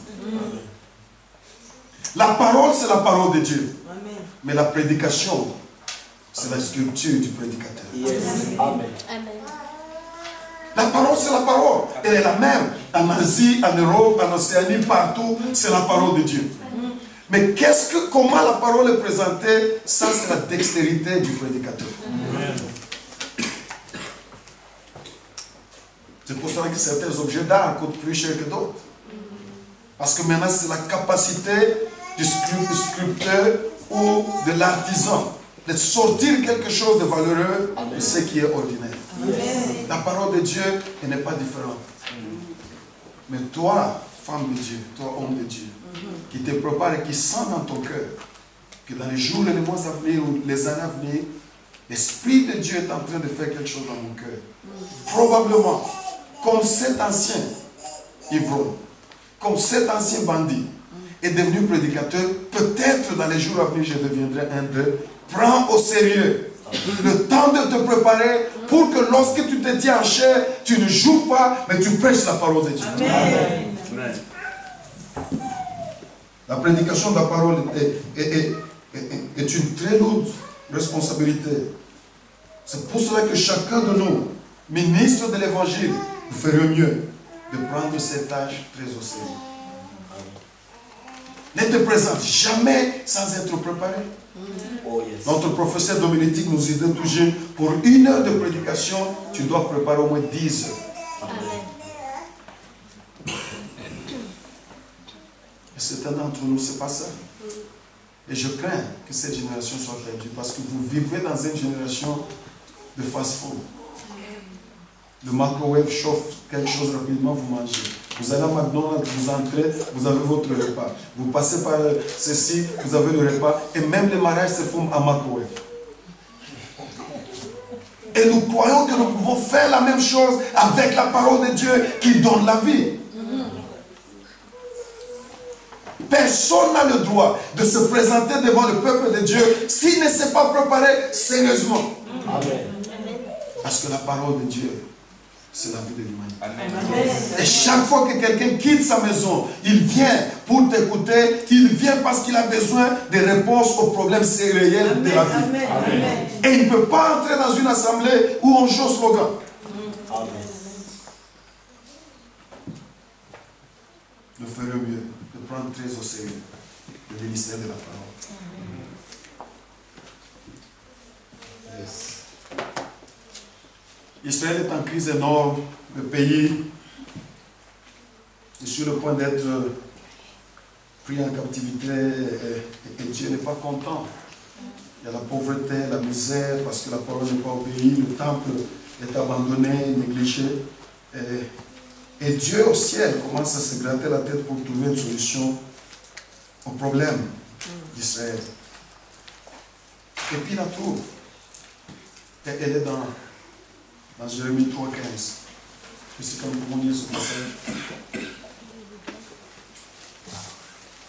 La parole, c'est la parole de Dieu. Mais la prédication, c'est la sculpture du prédicateur. Amen. La parole, c'est la parole. Elle est la même. En Asie, en Europe, en Océanie, partout, c'est la parole de Dieu. Mais comment la parole est présentée, ça c'est la dextérité du prédicateur. C'est pour cela que certains objets d'art coûtent plus cher que d'autres. Parce que maintenant c'est la capacité du sculpteur ou de l'artisan de sortir quelque chose de valeureux de ce qui est ordinaire. La parole de Dieu, elle n'est pas différente. Mais toi, femme de Dieu, toi, homme de Dieu, qui te prépare et qui sent dans ton cœur que dans les jours et les mois à venir ou les années à venir, l'Esprit de Dieu est en train de faire quelque chose dans mon cœur. Probablement, comme cet ancien ivrogne, comme cet ancien bandit est devenu prédicateur, peut-être dans les jours à venir je deviendrai un d'eux. Prends au sérieux le temps de te préparer pour que lorsque tu te tiens en chair, tu ne joues pas, mais tu prêches la parole de Dieu. Amen. La prédication de la parole est une très lourde responsabilité. C'est pour cela que chacun de nous, ministres de l'évangile, nous ferions mieux de prendre cette tâche très au sérieux. Ne te présente jamais sans être préparé. Oh, yes. Notre professeur Dominique nous disait toujours, pour 1 heure de prédication, tu dois préparer au moins 10 heures. Et certains d'entre nous, ce n'est pas ça. Et je crains que cette génération soit perdue parce que vous vivez dans une génération de fast-food. Le microwave chauffe quelque chose rapidement, vous mangez. Vous allez à McDonald's, vous entrez, vous avez votre repas. Vous passez par ceci, vous avez le repas. Et même les mariages se font à microwave. Et nous croyons que nous pouvons faire la même chose avec la parole de Dieu qui donne la vie. Personne n'a le droit de se présenter devant le peuple de Dieu s'il ne s'est pas préparé sérieusement. Amen. Parce que la parole de Dieu, c'est la vie de l'humanité. Et chaque fois que quelqu'un quitte sa maison, il vient pour t'écouter, il vient parce qu'il a besoin de réponses aux problèmes réels de la vie. Amen. Et il ne peut pas entrer dans une assemblée où on joue slogan. Amen. Nous ferions mieux de prendre très au sérieux le ministère de la parole. Yes. Israël est en crise énorme, le pays est sur le point d'être pris en captivité et Dieu n'est pas content. Il y a la pauvreté, la misère, parce que la parole n'est pas obéie, le temple est abandonné, négligé. Et Dieu au ciel commence à se gratter la tête pour trouver une solution au problème d'Israël. Et puis la trouve. Et elle est dans Jérémie 3,15. C'est comme vous lire ce passage.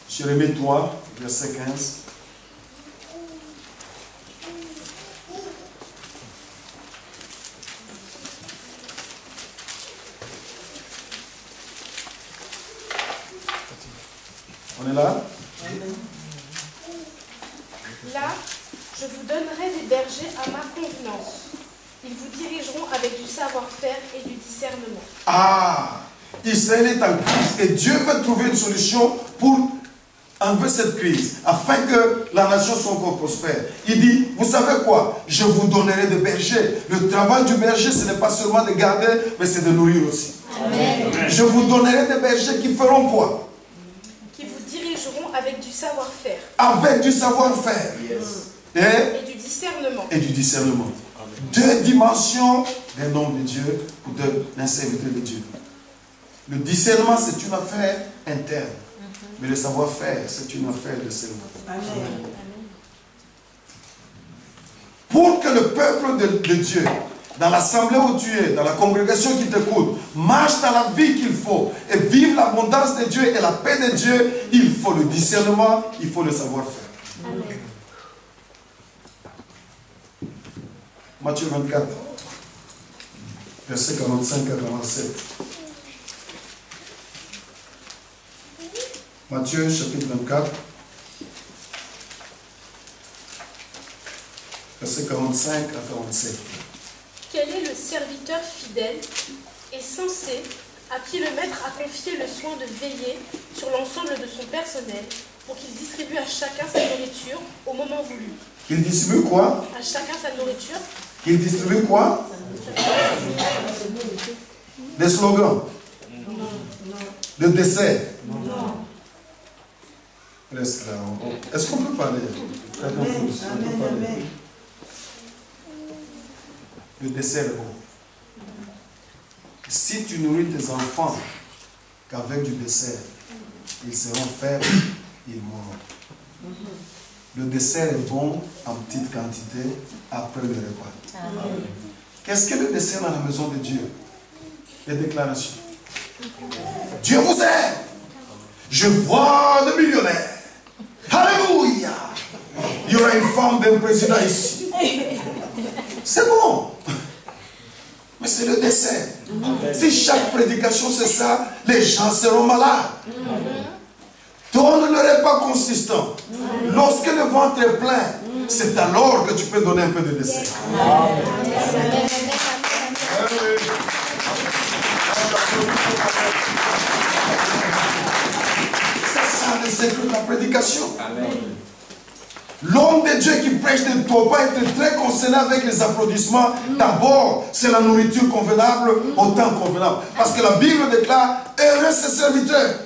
Jérémie 3, verset 15. On est là? Là, je vous donnerai des bergers à ma convenance. Ils vous dirigeront avec du savoir-faire et du discernement. Ah! Israël est en crise et Dieu veut trouver une solution pour enlever cette crise, afin que la nation soit encore prospère. Il dit, vous savez quoi? Je vous donnerai des bergers. Le travail du berger, ce n'est pas seulement de garder, mais c'est de nourrir aussi. Amen. Je vous donnerai des bergers qui feront quoi? Qui vous dirigeront avec du savoir-faire Avec du savoir-faire. Yes. Et et du discernement. du discernement. deux dimensions d'un homme de Dieu ou d'un serviteur de Dieu. Le discernement, c'est une affaire interne. Mais le savoir-faire, c'est une affaire de cerveau. Amen. Pour que le peuple de Dieu, dans l'assemblée où tu es, dans la congrégation qui t'écoute, marche dans la vie qu'il faut et vive l'abondance de Dieu et la paix de Dieu, il faut le discernement, il faut le savoir-faire. Matthieu 24, versets 45 à 47. Matthieu chapitre 24, versets 45 à 47. Quel est le serviteur fidèle et censé à qui le maître a confié le soin de veiller sur l'ensemble de son personnel pour qu'il distribue à chacun sa nourriture au moment voulu? Il distribue quoi? À chacun sa nourriture. Il distribue quoi? Des slogans? Des desserts? Est-ce qu'on peut parler? Le dessert est bon. Si tu nourris tes enfants qu'avec du dessert, ils seront faibles, ils mourront. Le dessert est bon en petite quantité après le repas. Qu'est-ce que le dessert dans la maison de Dieu? Les déclarations. Dieu vous aime. Je vois de millionnaires. Alléluia. Il y aura une femme d'un président ici. C'est bon. Mais c'est le dessert. Si chaque prédication c'est ça, les gens seront malades. Donne le repas consistant. Lorsque le ventre est plein, c'est alors que tu peux donner un peu de dessert. C'est ça le secret de la prédication. L'homme de Dieu qui prêche ne doit pas être très concerné avec les applaudissements. D'abord, c'est la nourriture convenable au temps convenable. Parce que la Bible déclare, heureux ce serviteur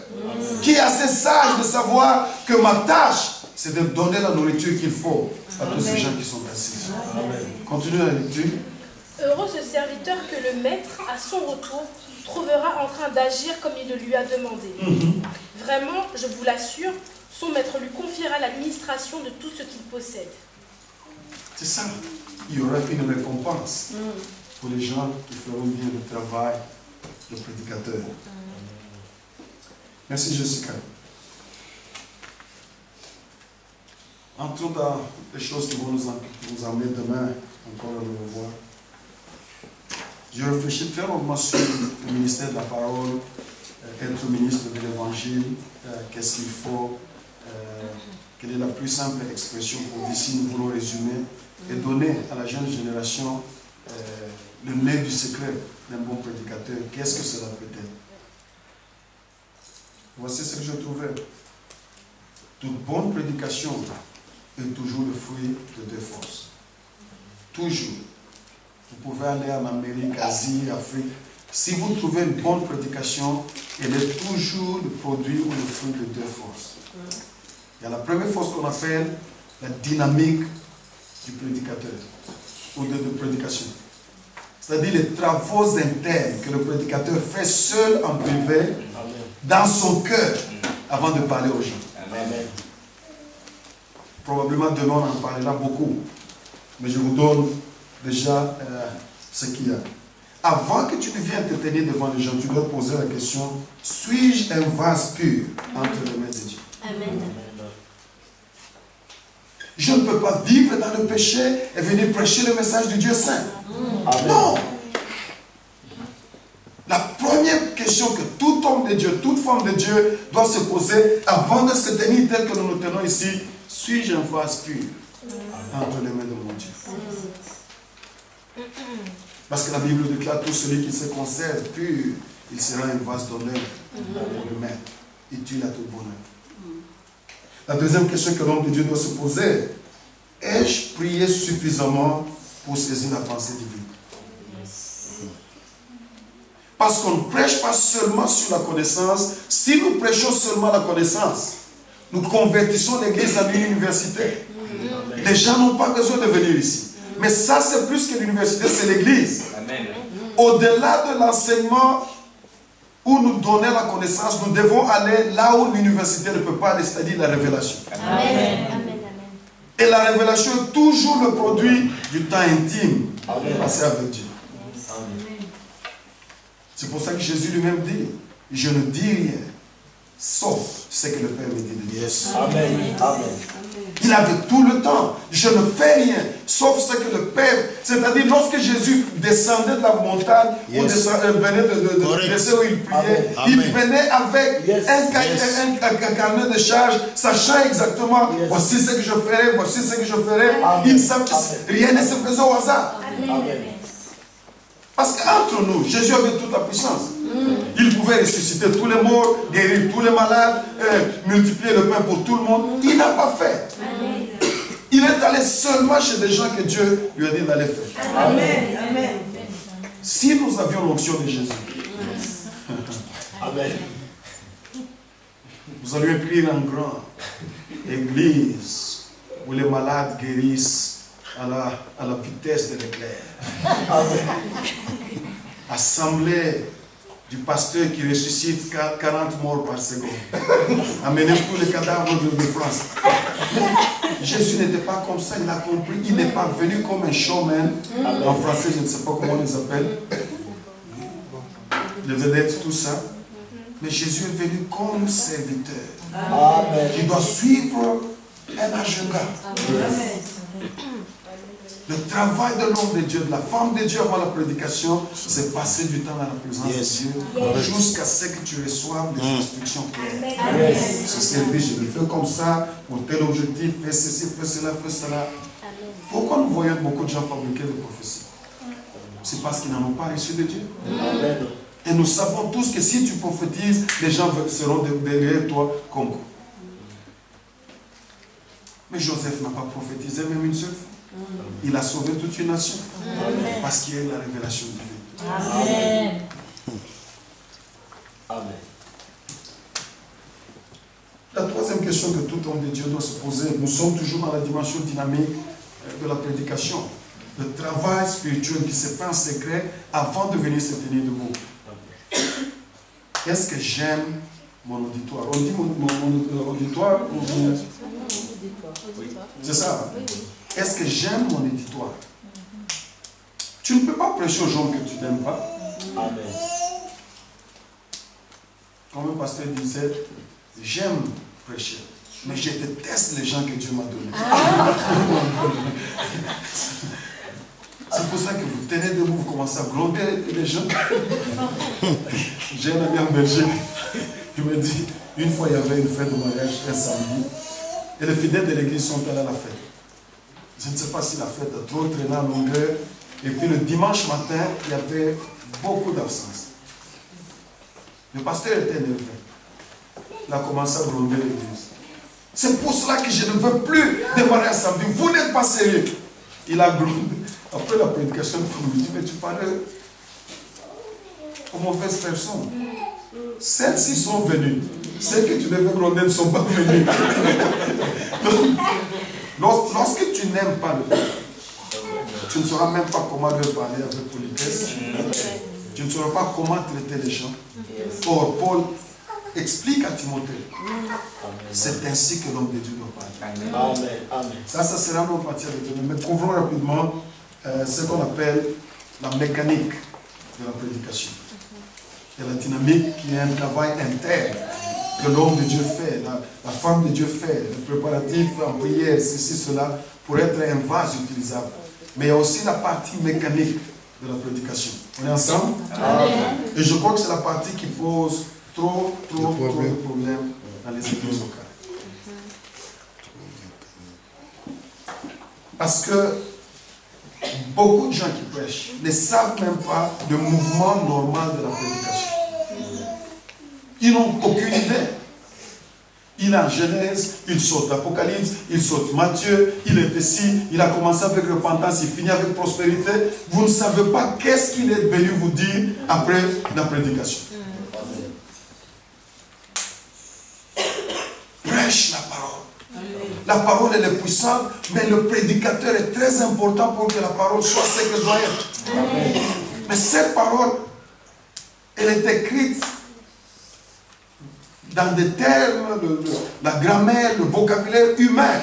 qui est assez sage de savoir que ma tâche, c'est de donner la nourriture qu'il faut à tous ces gens qui sont assis. Continue la lecture. Heureux ce serviteur que le maître, à son retour, trouvera en train d'agir comme il le lui a demandé. Vraiment, je vous l'assure, son maître lui confiera l'administration de tout ce qu'il possède. C'est ça. Il y aura une récompense pour les gens qui feront bien le travail de prédicateur. Merci Jessica. Entrons dans les choses qui vont nous amener demain encore à nous revoir. Je réfléchis très longuement sur le ministère de la parole, être ministre de l'évangile, qu'est-ce qu'il faut, quelle est la plus simple expression pour d'ici nous voulons résumer et donner à la jeune génération le nez du secret d'un bon prédicateur. Qu'est-ce que cela peut être? Voici ce que je trouvais. Toute bonne prédication est toujours le fruit de deux forces. Toujours. Vous pouvez aller en Amérique, Asie, Afrique. Si vous trouvez une bonne prédication, elle est toujours le produit ou le fruit de deux forces. Il y a la première force qu'on appelle la dynamique du prédicateur ou de prédication. C'est-à-dire les travaux internes que le prédicateur fait seul en privé, dans son cœur, avant de parler aux gens. Amen. Probablement demain on en parlera beaucoup. Mais je vous donne déjà ce qu'il y a. Avant que tu ne viennes te tenir devant les gens, tu dois poser la question, suis-je un vase pur entre les mains de Dieu? Amen. Je ne peux pas vivre dans le péché et venir prêcher le message du Dieu saint. Amen. Non. La première question que tout homme de Dieu, toute femme de Dieu doit se poser avant de se tenir tel que nous nous tenons ici, suis-je un vase pur entre les mains de mon Dieu? Parce que la Bible déclare tout celui qui se conserve pur, il sera un vase d'honneur pour le maître, utile à tout bonheur. La deuxième question que l'homme de Dieu doit se poser, ai-je prié suffisamment pour saisir la pensée divine? Parce qu'on ne prêche pas seulement sur la connaissance. Si nous prêchons seulement la connaissance, nous convertissons l'église en une université. Les gens n'ont pas besoin de venir ici. Mais ça, c'est plus que l'université, c'est l'église. Amen. Au-delà de l'enseignement où nous donner la connaissance, nous devons aller là où l'université ne peut pas aller, c'est-à-dire la révélation. Amen. Et la révélation est toujours le produit du temps intime passé avec Dieu. C'est pour ça que Jésus lui-même dit, je ne dis rien, sauf ce que le Père me dit de dire. Amen. Amen. Il avait tout le temps. Je ne fais rien, sauf ce que le Père... C'est-à-dire, lorsque Jésus descendait de la montagne, ou venait de descendre où il priait, Amen. il venait avec un carnet de charges, sachant exactement, voici ce que je ferai, voici ce que je ferai. Il savait que rien ne se faisait au hasard. Amen. Parce qu'entre nous, Jésus avait toute la puissance. Il pouvait ressusciter tous les morts, guérir tous les malades, multiplier le pain pour tout le monde. Il n'a pas fait. Il est allé seulement chez des gens que Dieu lui a dit d'aller faire. Amen. Amen. Si nous avions l'onction de Jésus, Amen. nous allions écrire en grand, Église où les malades guérissent à la vitesse de l'éclair. Assemblée du pasteur qui ressuscite 40 morts par seconde. Amenez tous les cadavres de France. Jésus n'était pas comme ça, il a compris. Il n'est pas venu comme un showman. En français, je ne sais pas comment on les appelle. Les vedettes, tout ça. Mais Jésus est venu comme serviteur. Amen. Qui doit suivre un agenda. Le travail de l'homme de Dieu, de la femme de Dieu avant la prédication, c'est passer du temps dans la présence de Dieu jusqu'à ce que tu reçoives des instructions claires. Ce service, je le fais comme ça, pour tel objectif, fais ceci, fais cela, fais cela. Pourquoi nous voyons beaucoup de gens fabriquer des prophéties? C'est parce qu'ils n'en ont pas reçu de Dieu. Amen. Et nous savons tous que si tu prophétises, les gens seront derrière toi comme quoi. Mais Joseph n'a pas prophétisé même une seule fois. Il a sauvé toute une nation. Parce qu'il y a eu la révélation de Dieu. Amen. Amen. La troisième question que tout homme de Dieu doit se poser, nous sommes toujours dans la dimension dynamique de la prédication. Le travail spirituel qui se fait en secret avant de venir se tenir debout. Est-ce que j'aime mon auditoire? On dit mon auditoire? C'est ça? Est-ce que j'aime mon auditoire? Tu ne peux pas prêcher aux gens que tu n'aimes pas. Amen. Comme un pasteur disait, j'aime prêcher, mais je déteste les gens que Dieu m'a donnés. C'est pour ça que vous tenez debout, vous commencez à gronder les gens. J'ai un ami en Belgique, il me dit, une fois il y avait une fête de mariage, un samedi, et les fidèles de l'église sont allés à la fête. Je ne sais pas si la fête a trop traîné en longueur. Et puis le dimanche matin, il y avait beaucoup d'absence. Le pasteur était énervé. Il a commencé à gronder l'église. C'est pour cela que je ne veux plus démarrer un samedi. Vous n'êtes pas sérieux. Il a grondé. Après la prédication, il me dit, mais tu parles aux mauvaises personnes. Celles-ci sont venues. Celles que tu devais gronder ne sont pas venues. Lorsque tu n'aimes pas le peuple, tu ne sauras même pas comment leur parler avec politesse. Tu ne sauras pas comment traiter les gens. Or, Paul explique à Timothée, c'est ainsi que l'homme de Dieu doit parler. Amen. Amen. Ça sera notre matière de tenue. Mais couvrons rapidement ce qu'on appelle la mécanique de la prédication. Et la dynamique qui est un travail interne que l'homme de Dieu fait, la femme de Dieu fait, le préparatif en prière, ceci, cela, pour être un vase utilisable. Mais il y a aussi la partie mécanique de la prédication. On est ensemble? Amen. Et je crois que c'est la partie qui pose trop de problèmes dans les églises locales. Parce que beaucoup de gens qui prêchent ne savent même pas le mouvement normal de la prédication. Ils n'ont aucune idée. Il est en Genèse, il saute Apocalypse, il saute Matthieu, il est ici, il a commencé avec repentance, il finit avec prospérité. Vous ne savez pas qu'est-ce qu'il est venu vous dire après la prédication. Prêche la parole. la parole elle est puissante, mais le prédicateur est très important pour que la parole soit ce qu'elle doit être. Mais cette parole, elle est écrite dans des termes, la grammaire, le vocabulaire humain,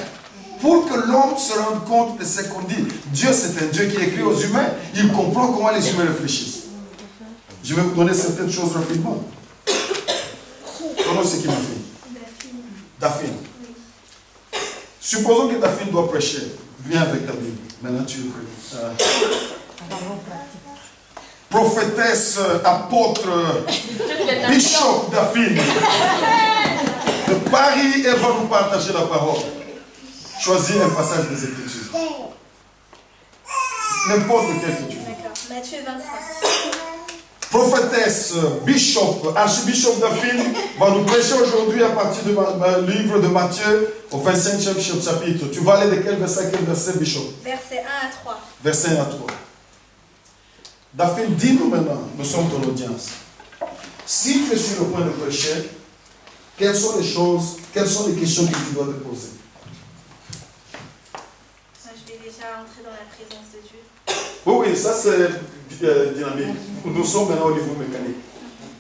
pour que l'homme se rende compte de ce qu'on dit. Dieu, c'est un Dieu qui écrit aux humains, il comprend comment les humains réfléchissent. Je vais vous donner certaines choses rapidement. Comment c'est qui ma fille? Daphine. Supposons que Daphine doit prêcher. Viens avec ta Bible. Maintenant tu es prêt. Prophétesse, apôtre, bishop Daphine. De Paris, elle va nous partager la parole. Choisis un passage des Écritures. N'importe lequel que tu veux. D'accord. Matthieu 25. Prophétesse, bishop, archibishop Daphine va nous prêcher aujourd'hui à partir du livre de Matthieu au 25e chapitre. Tu vas aller de quel verset à quel verset, bishop? Versets 1 à 3. Verset 1 à 3. Daphine, dis-nous maintenant, nous sommes ton audience. Si tu es sur le point de prêcher, quelles sont les choses, quelles sont les questions que tu dois te poser? Je vais déjà entrer dans la présence de Dieu. Oui, ça c'est dynamique. Nous sommes maintenant au niveau mécanique.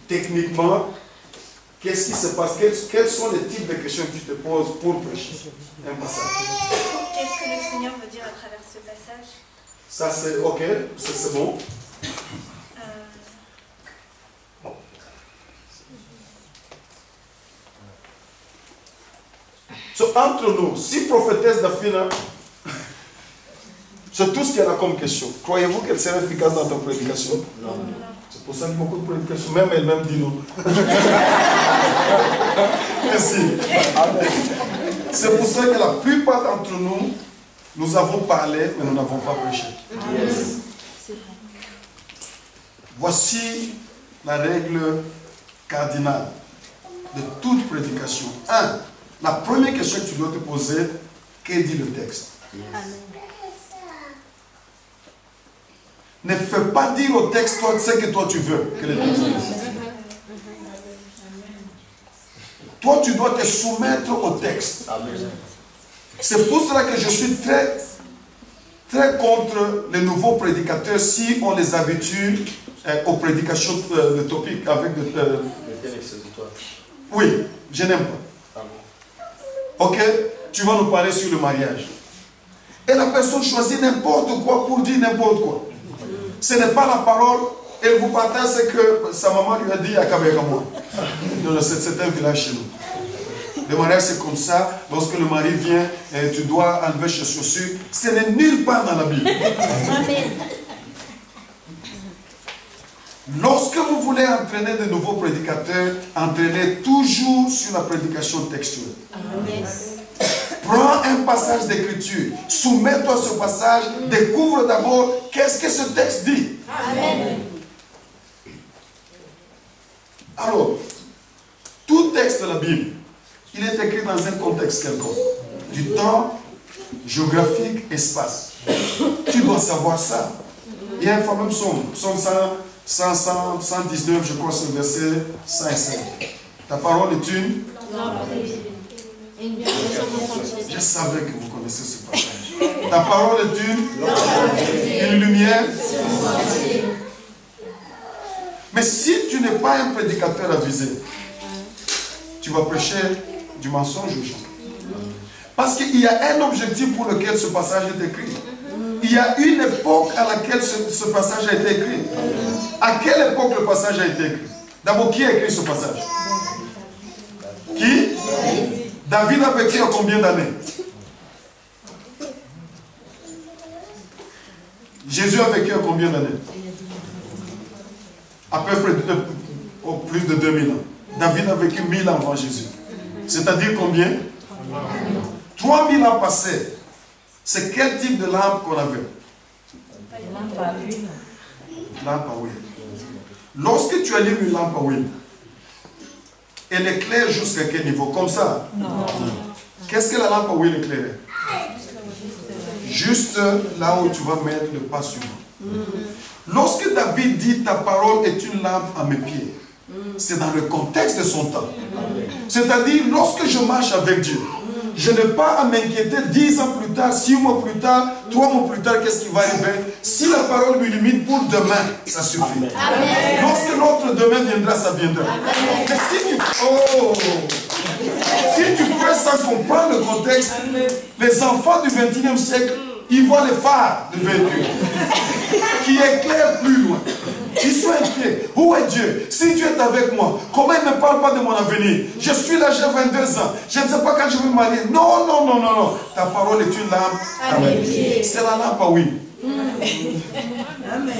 Techniquement, qu'est-ce qui se passe? Quels sont les types de questions que tu te poses pour prêcher un passage? Qu'est-ce que le Seigneur veut dire à travers ce passage? Ça c'est ok, c'est bon. So, entre nous, si prophétesse Daphine, c'est tout ce qu'elle a comme question. Croyez-vous qu'elle sera efficace dans ta prédication? Non. C'est pour ça que beaucoup de prédications, même elle-même dit non. Merci. C'est pour ça que la plupart d'entre nous, nous avons parlé, mais nous n'avons pas prêché. Yes. Voici la règle cardinale de toute prédication. 1. La première question que tu dois te poser, que dit le texte? Ne fais pas dire au texte toi, ce que toi tu veux que le texte dise. Toi, tu dois te soumettre au texte. Amen. C'est pour cela que je suis très contre les nouveaux prédicateurs si on les habitue aux prédications de topiques avec de... Le thème expositoire. Oui, je n'aime pas. Ok, tu vas nous parler sur le mariage. Et la personne choisit n'importe quoi pour dire n'importe quoi. Ce n'est pas la parole. Elle vous partage ce que sa maman lui a dit à Kabekamoa. C'est un village chez nous. Le mariage c'est comme ça. Lorsque le mari vient, tu dois enlever ses chaussures. Ce n'est nulle part dans la Bible. Amen. Lorsque vous voulez entraîner de nouveaux prédicateurs, entraînez toujours sur la prédication textuelle. Amen. Prends un passage d'écriture, soumets-toi à ce passage, découvre d'abord qu'est-ce que ce texte dit. Amen. Alors, tout texte de la Bible, il est écrit dans un contexte quelconque. Du temps, géographique, espace. Tu dois savoir ça. Il y a un fameux psaume, psaume 119, je crois, c'est le verset 5 et 5. Ta parole est une. Je savais que vous connaissez ce passage. Ta parole est une lumière. Mais si tu n'es pas un prédicateur avisé, tu vas prêcher du mensonge aux gens. Parce qu'il y a un objectif pour lequel ce passage est écrit. Il y a une époque à laquelle ce passage a été écrit. À quelle époque le passage a été écrit? D'abord, qui a écrit ce passage? Qui? David a vécu en combien d'années? Jésus a vécu en combien d'années? À peu près plus de 2000 ans. David a vécu 1000 ans avant Jésus. C'est-à-dire combien? 3000 ans passés. C'est quel type de lampe qu'on avait? Lampe à huile. Lampe à huile. Lorsque tu allumes une lampe à huile, elle éclaire jusqu'à quel niveau? Comme ça? Non. Qu'est-ce que la lampe à huile éclairait? Juste là où tu vas mettre le pas suivant. Lorsque David dit ta parole est une lampe à mes pieds, c'est dans le contexte de son temps. C'est-à-dire, lorsque je marche avec Dieu, je n'ai pas à m'inquiéter 10 ans plus tard, 6 mois plus tard, 3 mois plus tard, qu'est-ce qui va arriver? Si la parole m'illumine pour demain, ça suffit. Amen. Lorsque notre demain viendra, ça viendra. Mais si tu prends sans comprendre le contexte, les enfants du 21e siècle, ils voient les phares de véhicule qui éclairent plus loin. Ils sont inquiets. Où est Dieu? Si Dieu est avec moi, comment il ne me parle pas de mon avenir? Je suis là, j'ai 22 ans. Je ne sais pas quand je vais me marier. Non, non, non, non, non. Ta parole est une lampe. Amen. C'est la lampe à huile. Amen.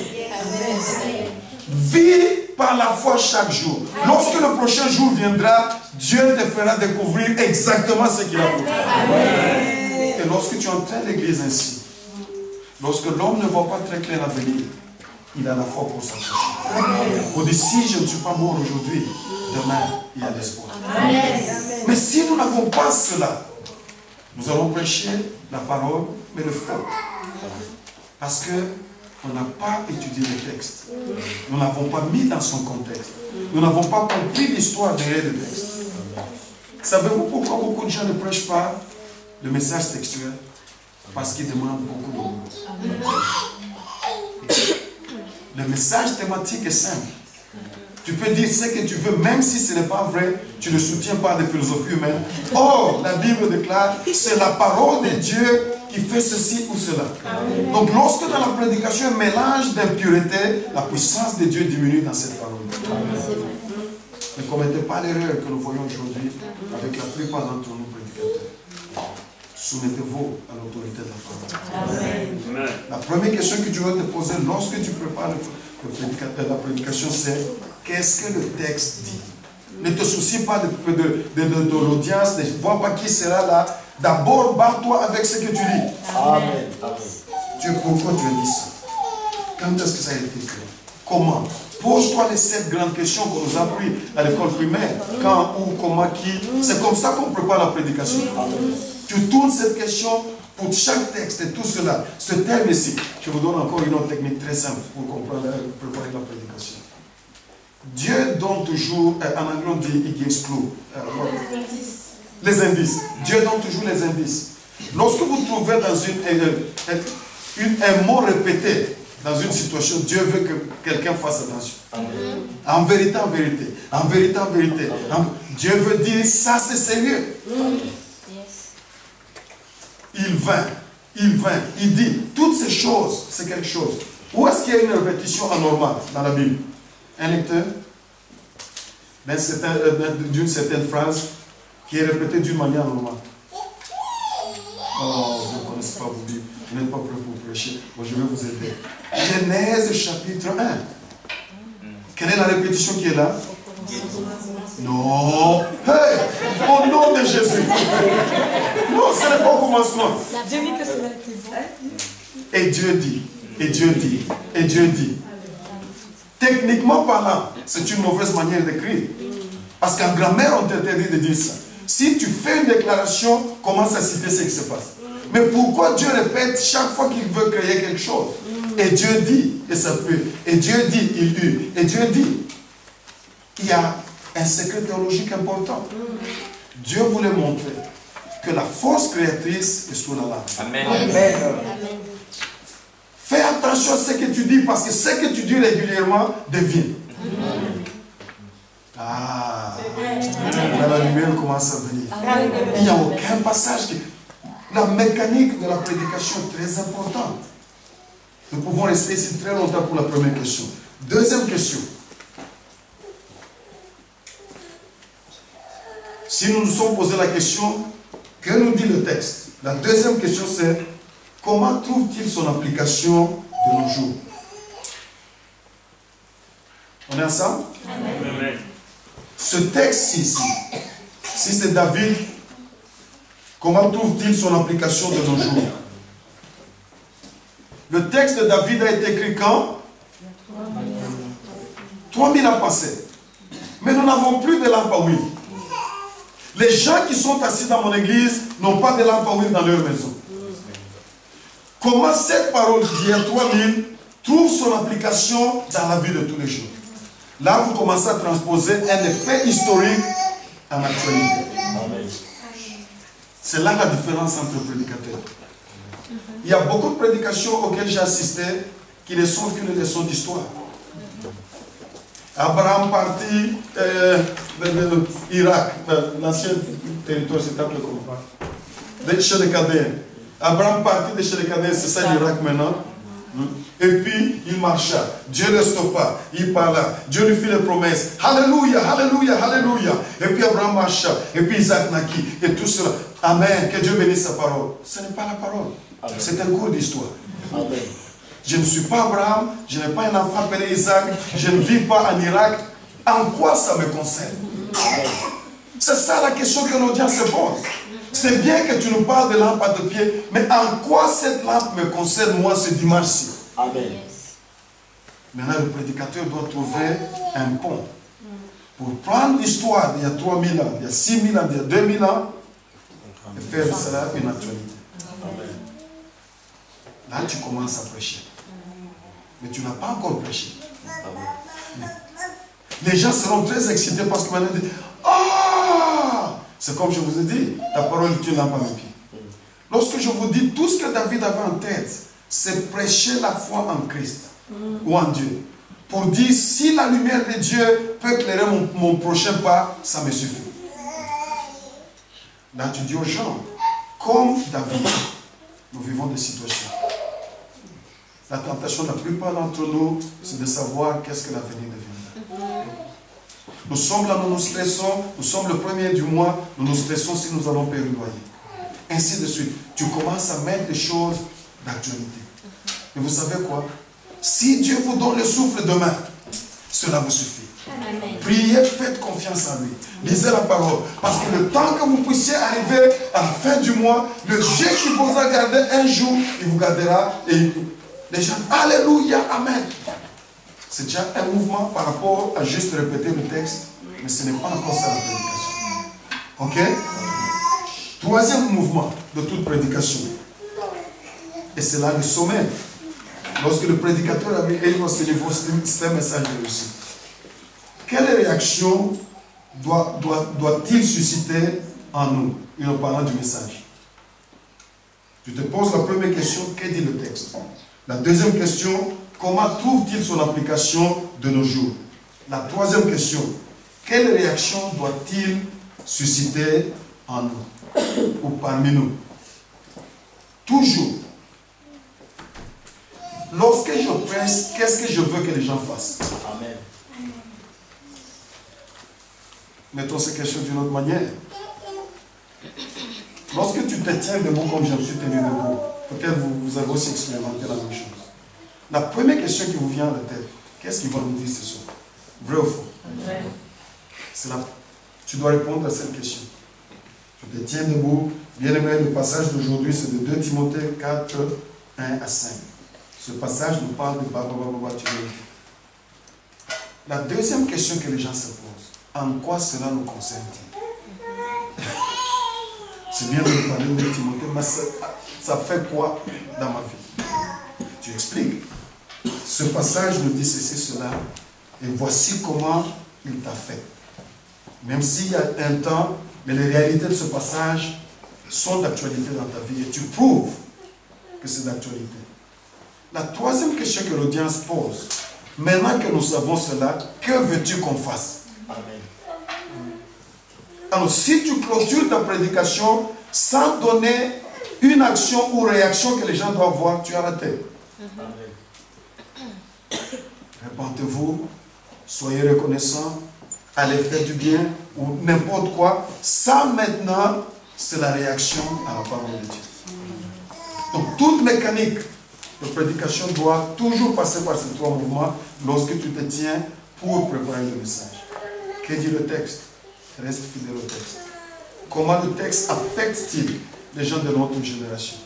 Vis par la foi chaque jour. Lorsque le prochain jour viendra, Dieu te fera découvrir exactement ce qu'il a pour toi. Et lorsque tu entraînes l'église ainsi, lorsque l'homme ne voit pas très clair l'avenir, il a la foi pour s'approcher. On dit, si je ne suis pas mort aujourd'hui, demain, il y a l'espoir. Mais si nous n'avons pas cela, nous allons prêcher la parole, mais le faux. Parce qu'on n'a pas étudié le texte. Nous n'avons pas mis dans son contexte. Nous n'avons pas compris l'histoire derrière le texte. Savez-vous pourquoi beaucoup de gens ne prêchent pas le message textuel? Parce qu'ils demandent beaucoup de mots. Le message thématique est simple. Tu peux dire ce que tu veux, même si ce n'est pas vrai, tu ne soutiens pas de philosophie humaine. Or, la Bible déclare, c'est la parole de Dieu qui fait ceci ou cela. Donc, lorsque dans la prédication, un mélange d'impureté, la puissance de Dieu diminue dans cette parole. Ne commettez pas l'erreur que nous voyons aujourd'hui avec la plupart d'entre nous prédicateurs. Soumettez-vous à l'autorité de la parole. Amen. La première question que tu vas te poser lorsque tu prépares la prédication, c'est qu'est-ce que le texte dit? Ne te soucie pas de l'audience, ne vois pas qui sera là. D'abord, bats-toi avec ce que tu dis. Amen. Pourquoi tu as dit ça? Quand est-ce que ça a été fait? Comment? Pose-toi les 7 grandes questions qu'on nous a appris à l'école primaire. Quand, où, comment, qui. C'est comme ça qu'on prépare la prédication. Tu tournes cette question pour chaque texte et tout cela. Ce terme ici, je vous donne encore une autre technique très simple pour comprendre, préparer la prédication. Dieu donne toujours, en anglais on dit, il gives clue. Les indices. Dieu donne toujours les indices. Lorsque vous trouvez dans un mot répété dans une situation, Dieu veut que quelqu'un fasse attention. En vérité, en vérité. En vérité, en vérité. Dieu veut dire, ça c'est sérieux. Il vint, il dit, toutes ces choses, c'est quelque chose. Où est-ce qu'il y a une répétition anormale dans la Bible? Un lecteur d'une certaine phrase qui est répétée d'une manière normale. Oh, vous ne connaissez pas vos Bibles, vous n'êtes pas prêt pour prêcher. Bon, je vais vous aider. Genèse chapitre 1. Quelle est la répétition qui est là? Non. Hey, au nom de Jésus. Non, ce n'est pas au commencement. Dieu dit que cela était bon. Et Dieu dit, et Dieu dit, et Dieu dit. Techniquement parlant, c'est une mauvaise manière d'écrire. Parce qu'en grammaire, on t'interdit de dire ça. Si tu fais une déclaration, commence à citer ce qui se passe. Mais pourquoi Dieu répète chaque fois qu'il veut créer quelque chose? Et Dieu dit, et ça fait. Et Dieu dit, il eut. Et Dieu dit, il y a un secret théologique important. Dieu voulait montrer que la force créatrice est sous la langue. Amen. Amen. Fais attention à ce que tu dis, parce que ce que tu dis régulièrement devient. Ah, la lumière commence à venir. Il n'y a aucun passage qui... La mécanique de la prédication est très importante. Nous pouvons rester ici très longtemps pour la première question. Deuxième question. Si nous nous sommes posé la question, que nous dit le texte? La deuxième question c'est, comment trouve-t-il son application de nos jours? On est ensemble? Amen. Ce texte ici, si c'est David, comment trouve-t-il son application de nos jours? Le texte de David a été écrit quand? 3000 ans passés. Mais nous n'avons plus de lampe à huile. Les gens qui sont assis dans mon église n'ont pas de lampe à huile dans leur maison. Comment cette parole d'il y a 3000 trouve son application dans la vie de tous les jours? Là, vous commencez à transposer un effet historique en actualité. C'est là la différence entre prédicateurs. Il y a beaucoup de prédications auxquelles j'ai assisté qui ne sont qu'une leçon d'histoire. Abraham parti de l'Irak, l'ancien territoire, c'est appelé comment? De chez les Chaldéens. Abraham parti de chez les Chaldéens, c'est ça l'Irak maintenant. Et puis il marcha, Dieu ne le stoppa, il parla, Dieu lui fit les promesses. Alléluia, alléluia, alléluia. Et puis Abraham marcha, et puis Isaac naquit, et tout cela. Amen, que Dieu bénisse sa parole. Ce n'est pas la parole, c'est un cours d'histoire. Amen. Je ne suis pas Abraham, je n'ai pas un enfant appelé Isaac, je ne vis pas en Irak. En quoi ça me concerne? C'est ça la question que l'audience se pose. C'est bien que tu nous parles de lampe à deux pieds, mais en quoi cette lampe me concerne moi ce dimanche-ci? Amen. Maintenant, le prédicateur doit trouver un pont pour prendre l'histoire d'il y a 3000 ans, il y a 6000 ans, il y a 2000 ans, et faire de cela une actualité. Là, tu commences à prêcher. Mais tu n'as pas encore prêché. Les gens seront très excités parce que maintenant ils disent ah, c'est comme je vous ai dit, ta parole est une lampe à mes pieds. Lorsque je vous dis tout ce que David avait en tête, c'est prêcher la foi en Christ ou en Dieu. Pour dire si la lumière de Dieu peut éclairer mon prochain pas, ça me suffit. Là, tu dis aux gens, comme David, nous vivons des situations. La tentation de la plupart d'entre nous, c'est de savoir qu'est-ce que l'avenir deviendra. Nous sommes là, nous nous stressons, nous sommes le premier du mois, nous nous stressons si nous allons payer le loyer. Ainsi de suite. Tu commences à mettre des choses d'actualité. Et vous savez quoi? Si Dieu vous donne le souffle demain, cela vous suffit. Amen. Priez, faites confiance en lui. Lisez la parole. Parce que le temps que vous puissiez arriver à la fin du mois, le Dieu qui vous a gardé un jour, il vous gardera et les gens, alléluia, amen. C'est déjà un mouvement par rapport à juste répéter le texte, mais ce n'est pas encore ça la prédication. Ok? Troisième mouvement de toute prédication. Et c'est là le sommet. Lorsque le prédicateur arrive à ce niveau, c'est un message réussi. Quelle réaction doit-il susciter en nous, en parlant du message? Tu te poses la première question, que dit le texte? La deuxième question, comment trouve-t-il son application de nos jours? La troisième question, quelle réaction doit-il susciter en nous ou parmi nous? Toujours, lorsque je presse, qu'est-ce que je veux que les gens fassent? Amen. Mettons ces questions d'une autre manière. Lorsque tu te tiens debout comme je me suis tenu debout, peut-être vous avez aussi expérimenté la même chose. La première question qui vous vient à la tête, qu'est-ce qu'il va nous dire ce soir? Vrai ou faux? Vrai. Tu dois répondre à cette question. Tu te tiens debout. Bien aimé, le passage d'aujourd'hui, c'est de 2 Timothée 4, 1 à 5. Ce passage nous parle de Baba. La deuxième question que les gens se posent, en quoi cela nous concerne-t-il? C'est bien de parler de Timothée, mais ça fait quoi dans ma vie? Tu expliques. Ce passage nous dit ceci, cela, et voici comment il t'a fait. Même s'il y a un temps, mais les réalités de ce passage sont d'actualité dans ta vie, et tu prouves que c'est d'actualité. La troisième question que l'audience pose, maintenant que nous savons cela, que veux-tu qu'on fasse? Amen. Alors, si tu clôtures ta prédication sans donner une action ou réaction que les gens doivent voir, tu as raté. Répentez-vous, soyez reconnaissants, allez faire du bien ou n'importe quoi. Ça maintenant, c'est la réaction à la parole de Dieu. Donc, toute mécanique de prédication doit toujours passer par ces 3 mouvements lorsque tu te tiens pour préparer le message. Que dit le texte? Reste fidèle au texte. Comment le texte affecte-t-il les gens de notre génération?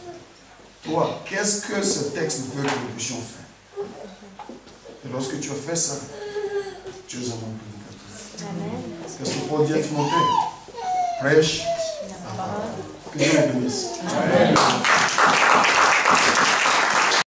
Toi, qu'est-ce que ce texte veut que nous puissions faire? Et lorsque tu as fait ça, tu es un bon prédicateur. Qu'est-ce que Paul dit à Timothée? Prêche la parole. Que Dieu le bénisse. Amen.